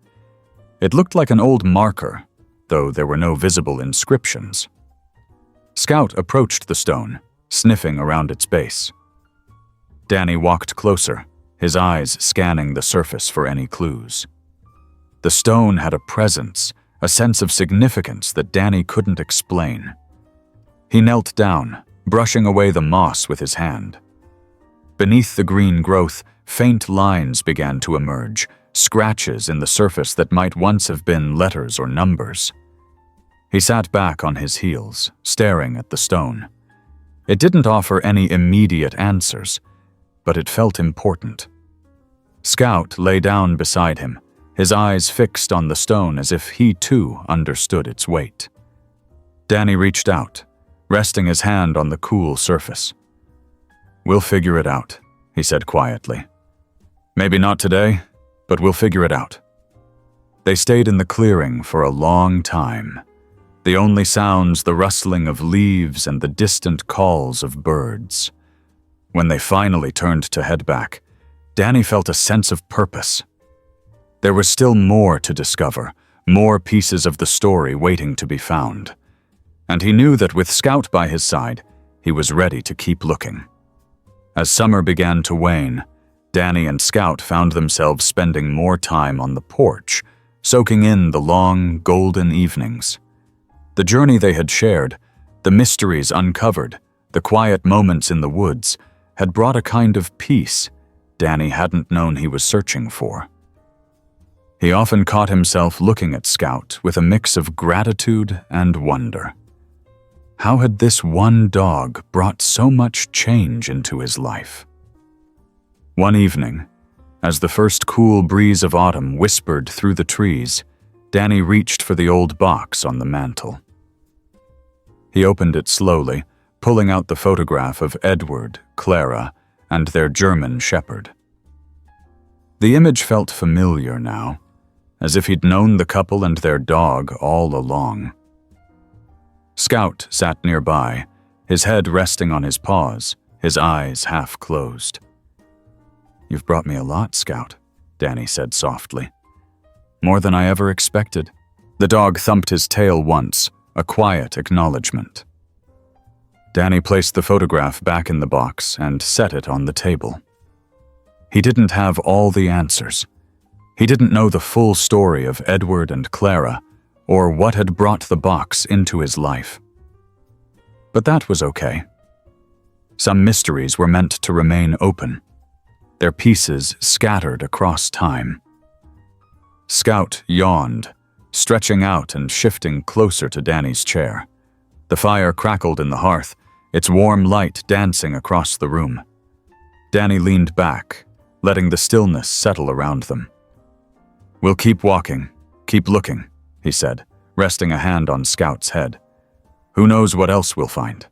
It looked like an old marker, though there were no visible inscriptions. Scout approached the stone, sniffing around its base. Danny walked closer, his eyes scanning the surface for any clues. The stone had a presence, a sense of significance that Danny couldn't explain. He knelt down, brushing away the moss with his hand. Beneath the green growth, faint lines began to emerge, scratches in the surface that might once have been letters or numbers. He sat back on his heels, staring at the stone. It didn't offer any immediate answers, but it felt important. Scout lay down beside him, his eyes fixed on the stone as if he too understood its weight. Danny reached out, resting his hand on the cool surface. "We'll figure it out," he said quietly. "Maybe not today, but we'll figure it out." They stayed in the clearing for a long time, the only sounds the rustling of leaves and the distant calls of birds. When they finally turned to head back, Danny felt a sense of purpose. There was still more to discover, more pieces of the story waiting to be found. And he knew that with Scout by his side, he was ready to keep looking. As summer began to wane, Danny and Scout found themselves spending more time on the porch, soaking in the long, golden evenings. The journey they had shared, the mysteries uncovered, the quiet moments in the woods, had brought a kind of peace Danny hadn't known he was searching for. He often caught himself looking at Scout with a mix of gratitude and wonder. How had this one dog brought so much change into his life? One evening, as the first cool breeze of autumn whispered through the trees, Danny reached for the old box on the mantel. He opened it slowly, pulling out the photograph of Edward, Clara, and their German shepherd. The image felt familiar now, as if he'd known the couple and their dog all along. Scout sat nearby, his head resting on his paws, his eyes half closed. "You've brought me a lot, Scout," Danny said softly. "More than I ever expected." The dog thumped his tail once, a quiet acknowledgement. Danny placed the photograph back in the box and set it on the table. He didn't have all the answers. He didn't know the full story of Edward and Clara, or what had brought the box into his life. But that was okay. Some mysteries were meant to remain open, their pieces scattered across time. Scout yawned, stretching out and shifting closer to Danny's chair. The fire crackled in the hearth, its warm light dancing across the room. Danny leaned back, letting the stillness settle around them. "We'll keep walking, keep looking," he said, resting a hand on Scout's head. "Who knows what else we'll find?"